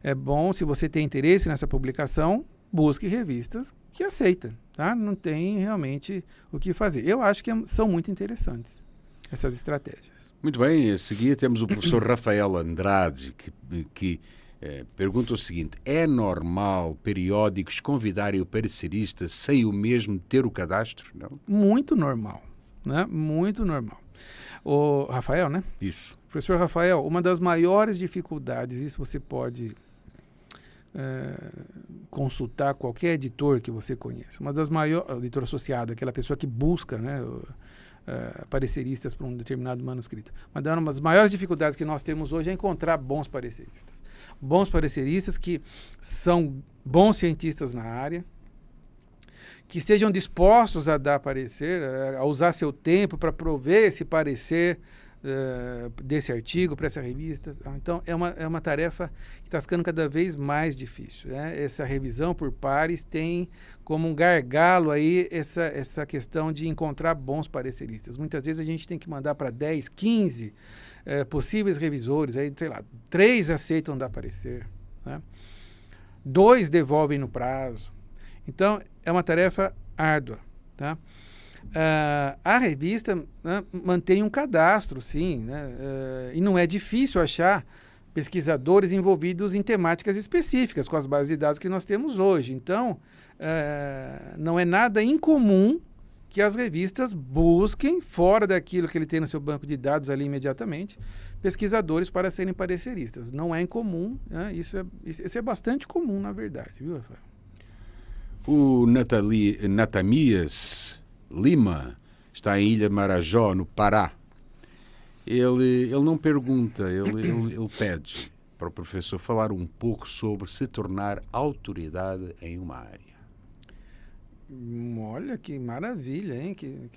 É bom, se você tem interesse nessa publicação, busque revistas que aceitam. Tá? Não tem realmente o que fazer. Eu acho que são muito interessantes essas estratégias. Muito bem, a seguir temos o professor Rafael Andrade, que pergunta o seguinte: é normal periódicos convidarem o parecerista sem o mesmo ter o cadastro? Não? Muito normal, né? Muito normal. O Rafael, né? Isso. Professor Rafael, uma das maiores dificuldades, isso você pode consultar qualquer editor que você conheça, uma das maiores, editor associado, aquela pessoa que busca, né, pareceristas para um determinado manuscrito. Uma das maiores dificuldades que nós temos hoje é encontrar bons pareceristas. Bons pareceristas que são bons cientistas na área, que estejam dispostos a dar parecer, a usar seu tempo para prover esse parecer desse artigo para essa revista. Então, é uma tarefa que está ficando cada vez mais difícil. Né? Essa revisão por pares tem como um gargalo aí essa questão de encontrar bons pareceristas. Muitas vezes a gente tem que mandar para 10, 15 possíveis revisores, aí, sei lá, 3 aceitam dar parecer, né? 2 devolvem no prazo. Então, é uma tarefa árdua, tá? A revista, né, mantém um cadastro, sim, né? E não é difícil achar pesquisadores envolvidos em temáticas específicas com as bases de dados que nós temos hoje. Então, não é nada incomum que as revistas busquem, fora daquilo que ele tem no seu banco de dados ali imediatamente, pesquisadores para serem pareceristas. Não é incomum, né? Isso é bastante comum, na verdade, viu, Rafael? O Natamias Lima está em Ilha Marajó, no Pará. Ele não pergunta, ele pede para o professor falar um pouco sobre se tornar autoridade em uma área. Olha que maravilha, hein? Que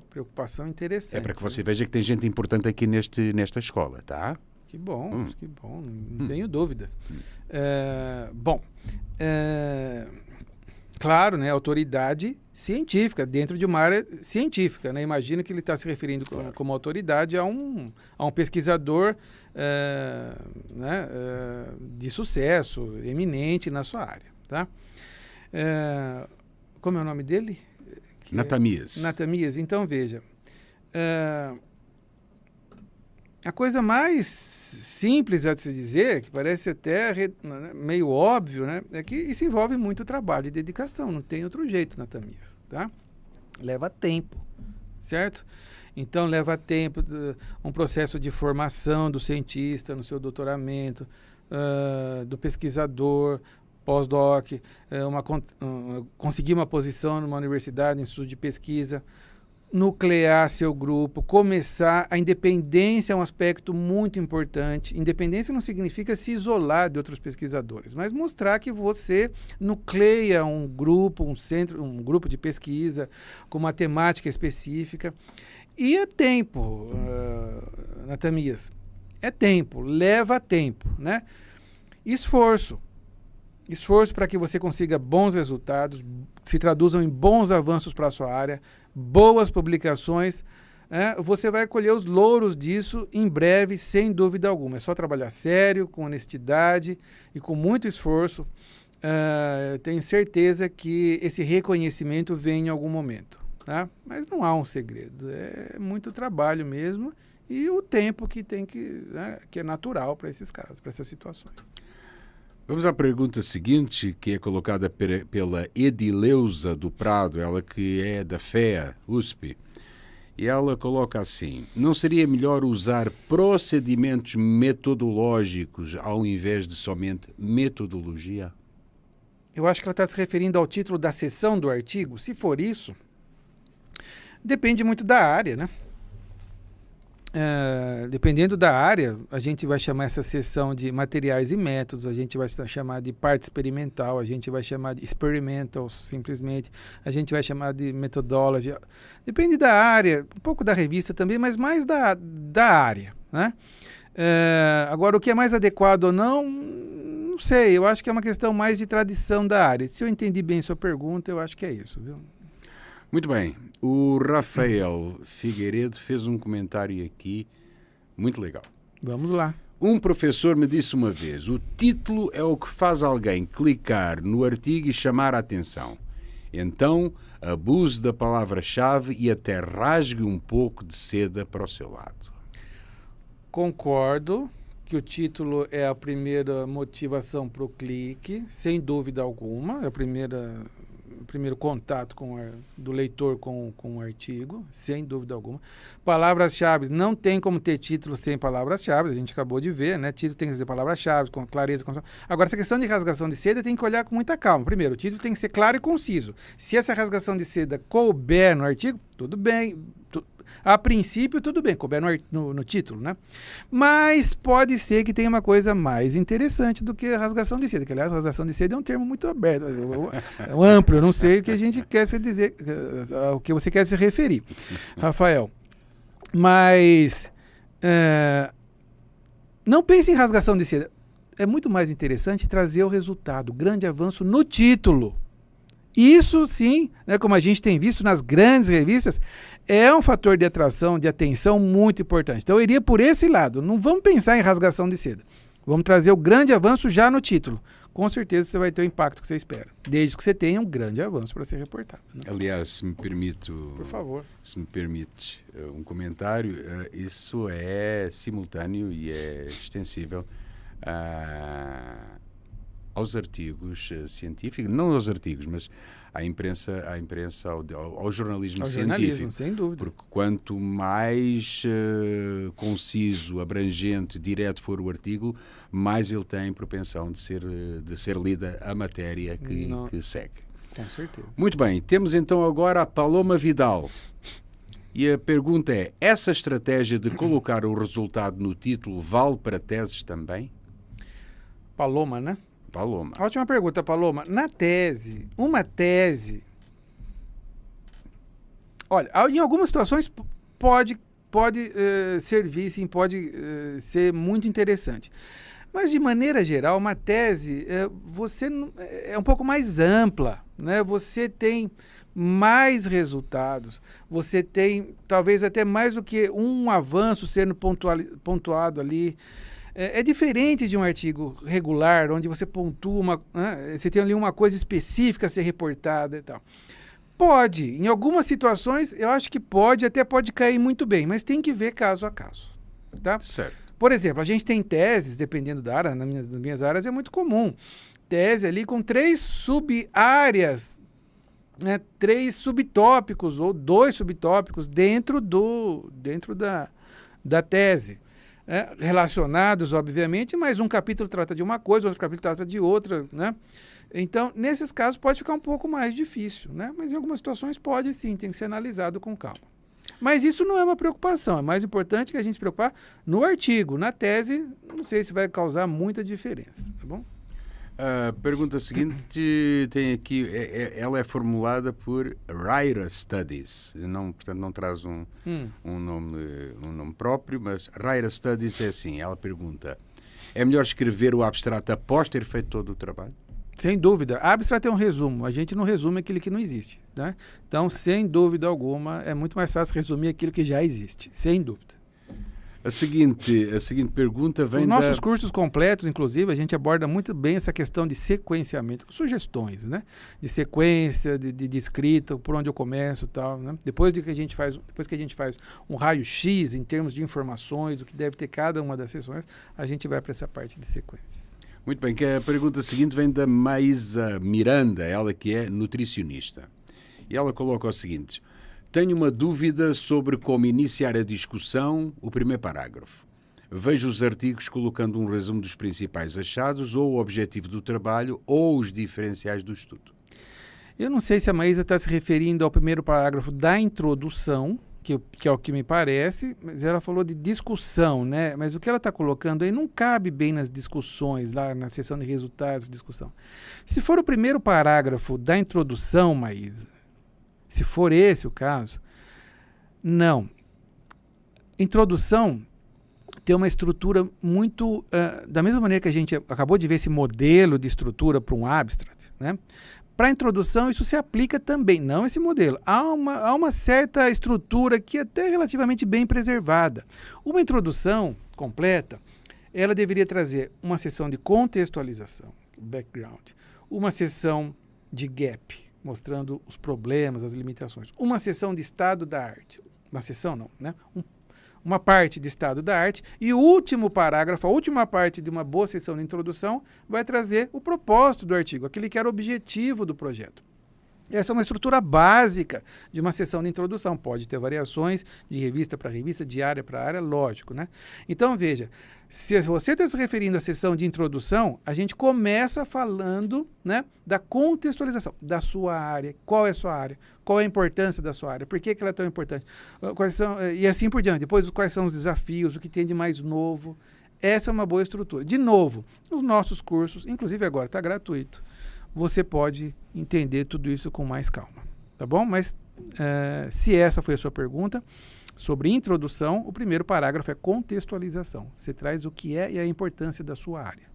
preocupação interessante. É para que você veja que tem gente importante aqui nesta escola, tá? Que bom, não tenho dúvidas. Claro, né, autoridade científica, dentro de uma área científica, né? Imagino que ele está se referindo como autoridade a um pesquisador de sucesso, eminente na sua área, tá? Como é o nome dele? Natamias. Natamias. Então, veja, a coisa mais simples a se dizer, que parece até meio óbvio, né, é que isso envolve muito trabalho e dedicação, não tem outro jeito, Natamias, tá? Leva tempo, certo? Então, leva tempo, um processo de formação do cientista no seu doutoramento, do pesquisador, pós-doc, conseguir uma posição numa universidade, em instituto de pesquisa, nuclear seu grupo, começar. A independência é um aspecto muito importante. Independência não significa se isolar de outros pesquisadores, mas mostrar que você nucleia um grupo, um grupo de pesquisa com uma temática específica. E é tempo, Natamias. É tempo, leva tempo, né? Esforço. esforço para que você consiga bons resultados, se traduzam em bons avanços para a sua área, boas publicações. Você vai colher os louros disso em breve, sem dúvida alguma. É só trabalhar sério, com honestidade e com muito esforço. Tenho certeza que esse reconhecimento vem em algum momento. Tá? Mas não há um segredo. É muito trabalho mesmo e o tempo que que é natural para esses casos, para essas situações. Vamos à pergunta seguinte, que é colocada pela Edileuza do Prado, ela que é da FEA, USP. E ela coloca assim: não seria melhor usar procedimentos metodológicos ao invés de somente metodologia? Eu acho que ela está se referindo ao título da seção do artigo. Se for isso, depende muito da área, né? Dependendo da área, a gente vai chamar essa seção de materiais e métodos, a gente vai chamar de parte experimental, a gente vai chamar de experimental, simplesmente, a gente vai chamar de methodology. Depende da área, um pouco da revista também, mas mais da área, né? Agora, o que é mais adequado ou não sei, eu acho que é uma questão mais de tradição da área. Se eu entendi bem sua pergunta, eu acho que é isso, viu? Muito bem. O Rafael Figueiredo fez um comentário aqui muito legal. Vamos lá. Um professor me disse uma vez: o título é o que faz alguém clicar no artigo e chamar a atenção. Então, abuse da palavra-chave e até rasgue um pouco de seda para o seu lado. Concordo que o título é a primeira motivação para o clique, sem dúvida alguma. É o primeiro contato do leitor com o artigo, sem dúvida alguma. Palavras-chave, não tem como ter título sem palavras-chave, a gente acabou de ver, né? Título tem que ser palavras-chave, com clareza. Agora, essa questão de rasgação de seda tem que olhar com muita calma. Primeiro, o título tem que ser claro e conciso. Se essa rasgação de seda couber no artigo, tudo bem. A princípio, tudo bem, couber no título, né? Mas pode ser que tenha uma coisa mais interessante do que a rasgação de seda, que, aliás, rasgação de seda é um termo muito aberto, amplo, eu não sei o que a gente quer se dizer, o que você quer se referir, Rafael. Mas não pense em rasgação de seda. É muito mais interessante trazer o resultado, o grande avanço no título. Isso sim, né, como a gente tem visto nas grandes revistas, é um fator de atração, de atenção muito importante. Então eu iria por esse lado. Não vamos pensar em rasgação de seda. Vamos trazer o grande avanço já no título. Com certeza você vai ter o impacto que você espera. Desde que você tenha um grande avanço para ser reportado. Né? Aliás, se me permite, por favor, se me permite um comentário, isso é simultâneo e é extensível aos artigos científicos, não aos artigos, mas à imprensa, ao jornalismo científico. Sem dúvida. Porque quanto mais conciso, abrangente, direto for o artigo, mais ele tem propensão de ser lida a matéria que segue. Com certeza. Muito bem, temos então agora a Paloma Vidal. E a pergunta é: essa estratégia de colocar o resultado no título vale para teses também? Paloma, né? Paloma. Ótima pergunta, Paloma. Na tese, uma tese... Olha, em algumas situações pode servir, sim, pode ser muito interessante. Mas, de maneira geral, uma tese você é um pouco mais ampla, né? Você tem mais resultados, você tem talvez até mais do que um avanço sendo pontuado ali. É diferente de um artigo regular, onde você pontua, você tem ali uma coisa específica a ser reportada e tal. Pode, em algumas situações, eu acho que até pode cair muito bem, mas tem que ver caso a caso. Tá? Certo. Por exemplo, a gente tem teses, dependendo da área, nas minhas áreas é muito comum. Tese ali com 3 sub-áreas, né, 3 subtópicos ou 2 subtópicos dentro da tese. Relacionados, obviamente, mas um capítulo trata de uma coisa, outro capítulo trata de outra, né? Então, nesses casos, pode ficar um pouco mais difícil, né? Mas em algumas situações pode sim, tem que ser analisado com calma. Mas isso não é uma preocupação, é mais importante que a gente se preocupar no artigo. Na tese, não sei se vai causar muita diferença, tá bom? A pergunta seguinte tem aqui, ela é formulada por Writer Studies, portanto não traz um nome próprio, mas Writer Studies é assim, ela pergunta: é melhor escrever o abstrato após ter feito todo o trabalho? Sem dúvida. Abstract é um resumo. A gente não resume aquilo que não existe, né? Então, sem dúvida alguma, é muito mais fácil resumir aquilo que já existe. Sem dúvida. A seguinte pergunta vem Os nossos cursos completos, inclusive, a gente aborda muito bem essa questão de sequenciamento, sugestões, né? De sequência, de escrita, por onde eu começo e tal, né? Depois que a gente faz um raio-x em termos de informações, o que deve ter cada uma das sessões, a gente vai para essa parte de sequências. Muito bem, que a pergunta seguinte vem da Maísa Miranda, ela que é nutricionista. E ela coloca o seguinte: tenho uma dúvida sobre como iniciar a discussão, o primeiro parágrafo. Vejo os artigos colocando um resumo dos principais achados, ou o objetivo do trabalho, ou os diferenciais do estudo. Eu não sei se a Maísa está se referindo ao primeiro parágrafo da introdução, que é o que me parece, mas ela falou de discussão, né? Mas o que ela está colocando aí não cabe bem nas discussões, lá na seção de resultados de discussão. Se for o primeiro parágrafo da introdução, Maísa, se for esse o caso, não. Introdução tem uma estrutura muito... da mesma maneira que a gente acabou de ver esse modelo de estrutura para um abstract, né? Para a introdução, isso se aplica também, não esse modelo. Há uma certa estrutura que é até relativamente bem preservada. Uma introdução completa, ela deveria trazer uma seção de contextualização, background, uma seção de gap, mostrando os problemas, as limitações. Uma seção de estado da arte. Uma seção não, né? Uma parte de estado da arte. E o último parágrafo, a última parte de uma boa seção de introdução, vai trazer o propósito do artigo, aquele que era o objetivo do projeto. Essa é uma estrutura básica de uma sessão de introdução. Pode ter variações de revista para revista, de área para área, lógico, né? Então, veja, se você está se referindo à sessão de introdução, a gente começa falando, né, da contextualização da sua área. Qual é a sua área? Qual é a importância da sua área? Por que ela é tão importante? E assim por diante. Depois, quais são os desafios? O que tem de mais novo? Essa é uma boa estrutura. De novo, os nossos cursos, inclusive agora está gratuito, você pode entender tudo isso com mais calma, tá bom? Mas se essa foi a sua pergunta sobre introdução, o primeiro parágrafo é contextualização. Você traz o que é e a importância da sua área.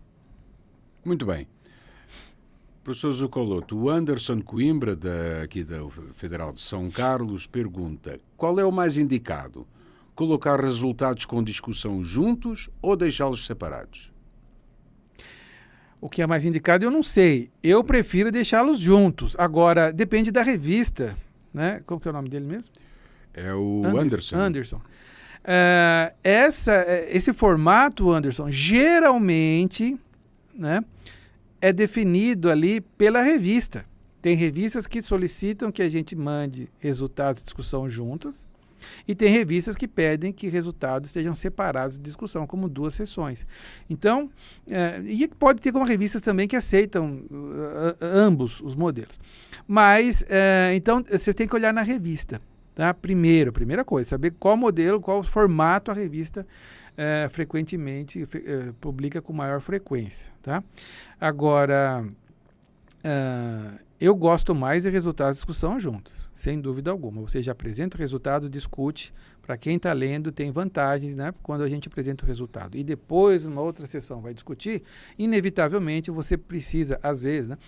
Muito bem. Professor Zucoloto, o Anderson Coimbra, aqui da Federal de São Carlos, pergunta: qual é o mais indicado? Colocar resultados com discussão juntos ou deixá-los separados? O que é mais indicado eu não sei. Eu prefiro deixá-los juntos. Agora, depende da revista, né? Como que é o nome dele mesmo? É o Anderson. Anderson. Esse formato, Anderson, geralmente, né, é definido ali pela revista. Tem revistas que solicitam que a gente mande resultados de discussão juntas, e tem revistas que pedem que resultados estejam separados de discussão, como 2 sessões. Então, e pode ter algumas revistas também que aceitam ambos os modelos. Mas, então, você tem que olhar na revista. Tá? Primeira coisa, saber qual modelo, qual formato a revista frequentemente publica com maior frequência. Tá? Agora, eu gosto mais de resultados de discussão juntos. Sem dúvida alguma. Você já apresenta o resultado, discute. Para quem está lendo, tem vantagens, né? Quando a gente apresenta o resultado. E depois, uma outra sessão vai discutir, inevitavelmente você precisa, às vezes, né,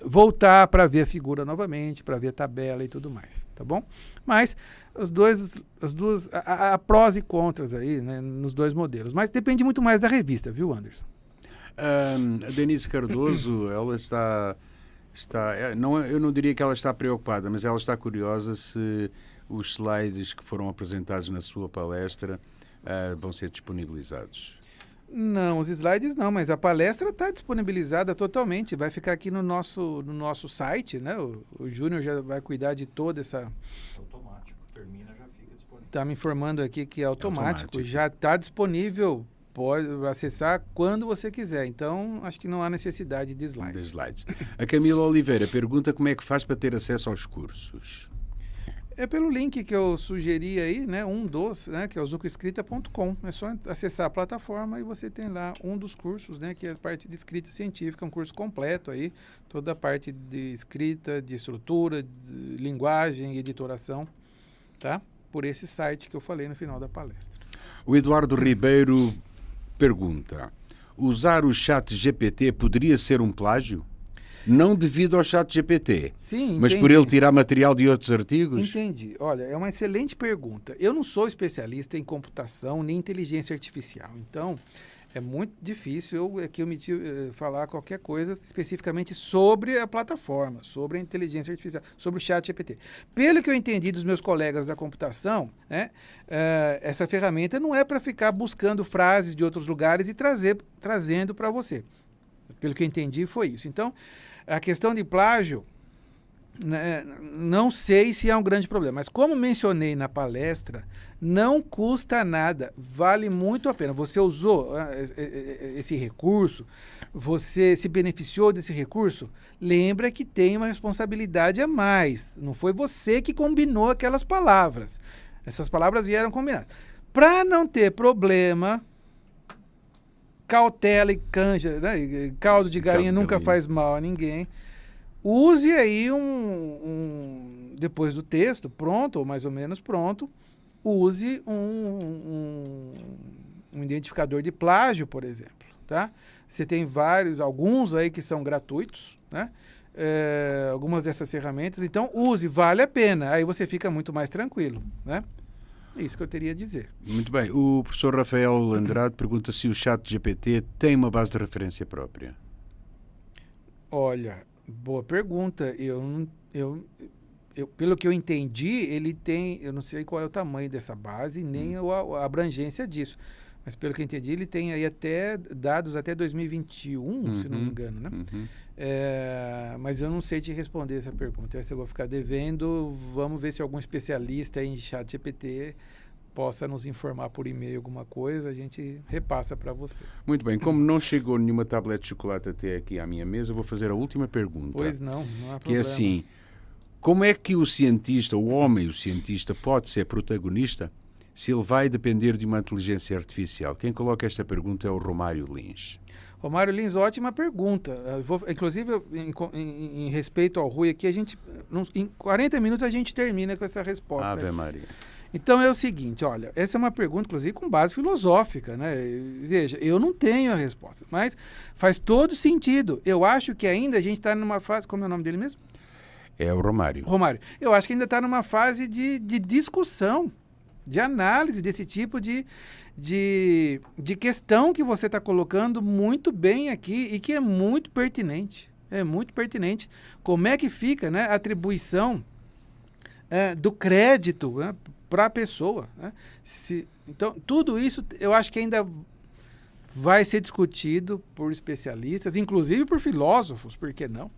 voltar para ver a figura novamente, para ver a tabela e tudo mais. Tá bom? Mas há prós e contras aí, né, nos 2 modelos. Mas depende muito mais da revista, viu, Anderson? A Denise Cardoso, ela eu não diria que ela está preocupada, mas ela está curiosa se os slides que foram apresentados na sua palestra vão ser disponibilizados. Não, os slides não, mas a palestra está disponibilizada totalmente. Vai ficar aqui no nosso site, né? O Júnior já vai cuidar de toda essa... Automático, termina, já fica disponível. Está me informando aqui que é automático. Já está disponível. Pode acessar quando você quiser. Então, acho que não há necessidade de slides. A Camila Oliveira pergunta como é que faz para ter acesso aos cursos. É pelo link que eu sugeri aí, né? Né? Que é o zucoescrita.com. É só acessar a plataforma e você tem lá um dos cursos, né? Que é a parte de escrita científica, um curso completo aí. Toda a parte de escrita, de estrutura, de linguagem, editoração, tá? Por esse site que eu falei no final da palestra. O Eduardo Ribeiro pergunta: usar o chat GPT poderia ser um plágio? Não devido ao chat GPT, Sim, mas por ele tirar material de outros artigos? Entendi. Olha, é uma excelente pergunta. Eu não sou especialista em computação nem inteligência artificial, então é muito difícil eu falar qualquer coisa especificamente sobre a plataforma, sobre a inteligência artificial, sobre o chat GPT. Pelo que eu entendi dos meus colegas da computação, né, essa ferramenta não é para ficar buscando frases de outros lugares e trazendo para você. Pelo que eu entendi, foi isso. Então, a questão de plágio, né, não sei se é um grande problema, mas como mencionei na palestra, não custa nada, vale muito a pena. Você usou esse recurso, você se beneficiou desse recurso, lembra que tem uma responsabilidade a mais. Não foi você que combinou aquelas palavras. Essas palavras vieram combinadas. Para não ter problema, cautela e canja, né? Caldo de galinha nunca faz mal a ninguém. Use aí depois do texto pronto, ou mais ou menos pronto, use um identificador de plágio, por exemplo. Tá? Você tem alguns aí que são gratuitos, né? Algumas dessas ferramentas, então use, vale a pena, aí você fica muito mais tranquilo, né? É isso que eu teria a dizer. Muito bem. O professor Rafael Andrade pergunta se o chat GPT tem uma base de referência própria. Olha, boa pergunta. Pelo que eu entendi, ele tem, eu não sei qual é o tamanho dessa base, nem a abrangência disso. Mas pelo que eu entendi, ele tem aí até dados até 2021, se não me engano, né? Mas eu não sei te responder essa pergunta. Essa eu vou ficar devendo. Vamos ver se algum especialista em chat GPT possa nos informar por e-mail alguma coisa, a gente repassa para você. Muito bem. Como não chegou nenhuma tablete de chocolate até aqui à minha mesa, vou fazer a última pergunta. Pois não há problema. Que é assim, como é que o cientista pode ser protagonista se ele vai depender de uma inteligência artificial? Quem coloca esta pergunta é o Romário Lins. Romário Lins, ótima pergunta. Inclusive, em respeito ao Rui aqui, em 40 minutos a gente termina com essa resposta. Ave Maria. Então é o seguinte, olha, essa é uma pergunta, inclusive, com base filosófica, né? Veja, eu não tenho a resposta, mas faz todo sentido. Eu acho que ainda a gente está numa fase... Como é o nome dele mesmo? É o Romário. Romário. Eu acho que ainda está numa fase de discussão, de análise desse tipo de questão que você está colocando muito bem aqui e que é muito pertinente. É muito pertinente. Como é que fica, né, a atribuição do crédito, né, para a pessoa, né? Então, tudo isso eu acho que ainda vai ser discutido por especialistas, inclusive por filósofos, por que não?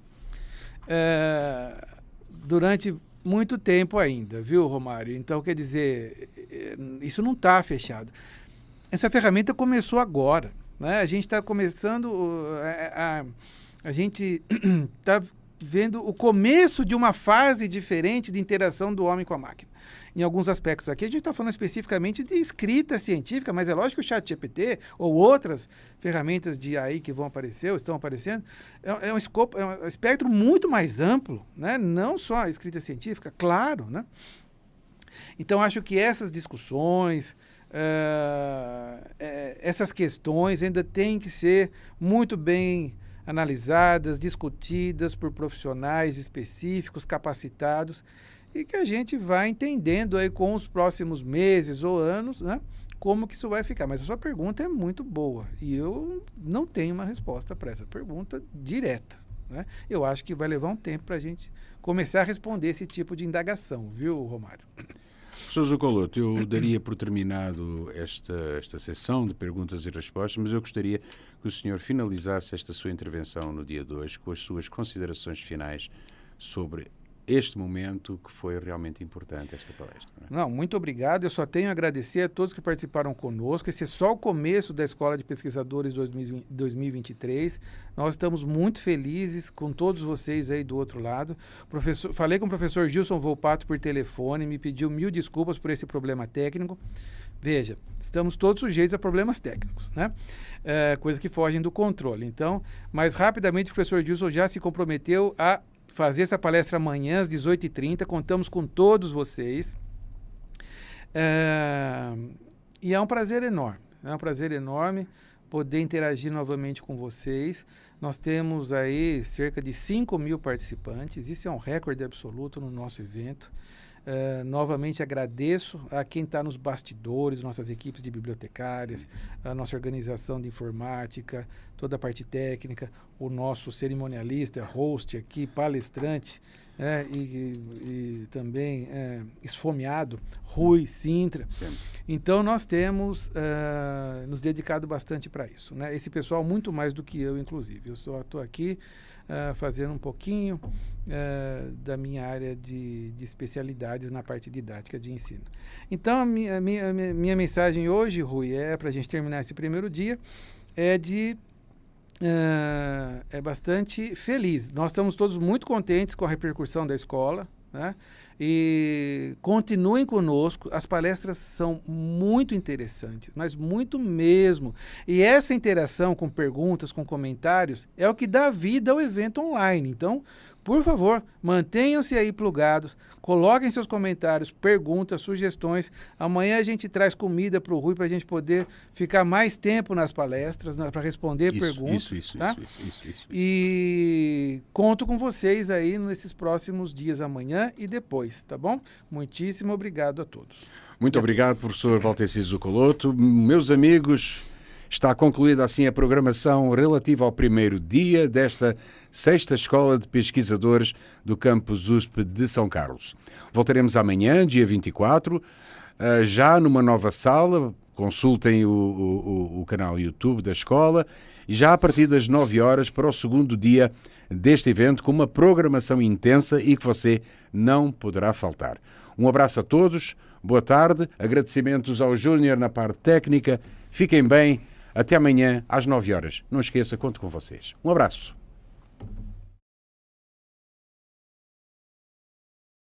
Durante muito tempo ainda, viu, Romário? Então, quer dizer, isso não está fechado. Essa ferramenta começou agora, né? A gente está começando, a gente está vendo o começo de uma fase diferente de interação do homem com a máquina. Em alguns aspectos aqui, a gente está falando especificamente de escrita científica, mas é lógico que o ChatGPT ou outras ferramentas de AI que vão aparecer ou estão aparecendo, é um espectro muito mais amplo, né? Não só a escrita científica, claro, né? Então, acho que essas discussões, essas questões ainda têm que ser muito bem analisadas, discutidas por profissionais específicos, capacitados, e que a gente vai entendendo aí com os próximos meses ou anos, né, como que isso vai ficar. Mas a sua pergunta é muito boa e eu não tenho uma resposta para essa pergunta direta, né? Eu acho que vai levar um tempo para a gente começar a responder esse tipo de indagação, viu, Romário? Professor Zucoloto, eu daria por terminado esta sessão de perguntas e respostas, mas eu gostaria que o senhor finalizasse esta sua intervenção no dia 2 com as suas considerações finais sobre este momento que foi realmente importante, esta palestra. Não, muito obrigado. Eu só tenho a agradecer a todos que participaram conosco. Esse é só o começo da Escola de Pesquisadores 2023. Nós estamos muito felizes com todos vocês aí do outro lado. Falei com o professor Gilson Volpato por telefone, me pediu 1000 desculpas por esse problema técnico. Veja, estamos todos sujeitos a problemas técnicos, né? Coisas que fogem do controle. Então, mais rapidamente, o professor Gilson já se comprometeu a fazer essa palestra amanhã às 18h30, contamos com todos vocês. E é um prazer enorme poder interagir novamente com vocês. Nós temos aí cerca de 5.000 participantes, isso é um recorde absoluto no nosso evento. Novamente agradeço a quem está nos bastidores, nossas equipes de bibliotecárias, a nossa organização de informática, toda a parte técnica, o nosso cerimonialista, host aqui, palestrante, e também esfomeado, Rui Sintra. Sempre. Então nós temos nos dedicado bastante para isso, né? Esse pessoal muito mais do que eu, inclusive. Eu só estou aqui fazendo um pouquinho da minha área de especialidades na parte didática de ensino. Então, a minha mensagem hoje, Rui, para a gente terminar esse primeiro dia, é bastante feliz. Nós estamos todos muito contentes com a repercussão da escola, né? E continuem conosco, as palestras são muito interessantes, mas muito mesmo. E essa interação com perguntas, com comentários, é o que dá vida ao evento online. Então, por favor, mantenham-se aí plugados, coloquem seus comentários, perguntas, sugestões. Amanhã a gente traz comida para o Rui para a gente poder ficar mais tempo nas palestras, para responder perguntas. Isso. E conto com vocês aí nesses próximos dias, amanhã e depois, tá bom? Muitíssimo obrigado a todos. Muito obrigado, professor Valteci Zucoloto. Meus amigos, está concluída assim a programação relativa ao primeiro dia desta 6ª Escola de Pesquisadores do Campus USP de São Carlos. Voltaremos amanhã, dia 24, já numa nova sala. Consultem o canal YouTube da escola e já a partir das 9 horas para o segundo dia deste evento com uma programação intensa e que você não poderá faltar. Um abraço a todos, boa tarde, agradecimentos ao Júnior na parte técnica, fiquem bem, até amanhã às 9 horas. Não esqueça, conto com vocês. Um abraço.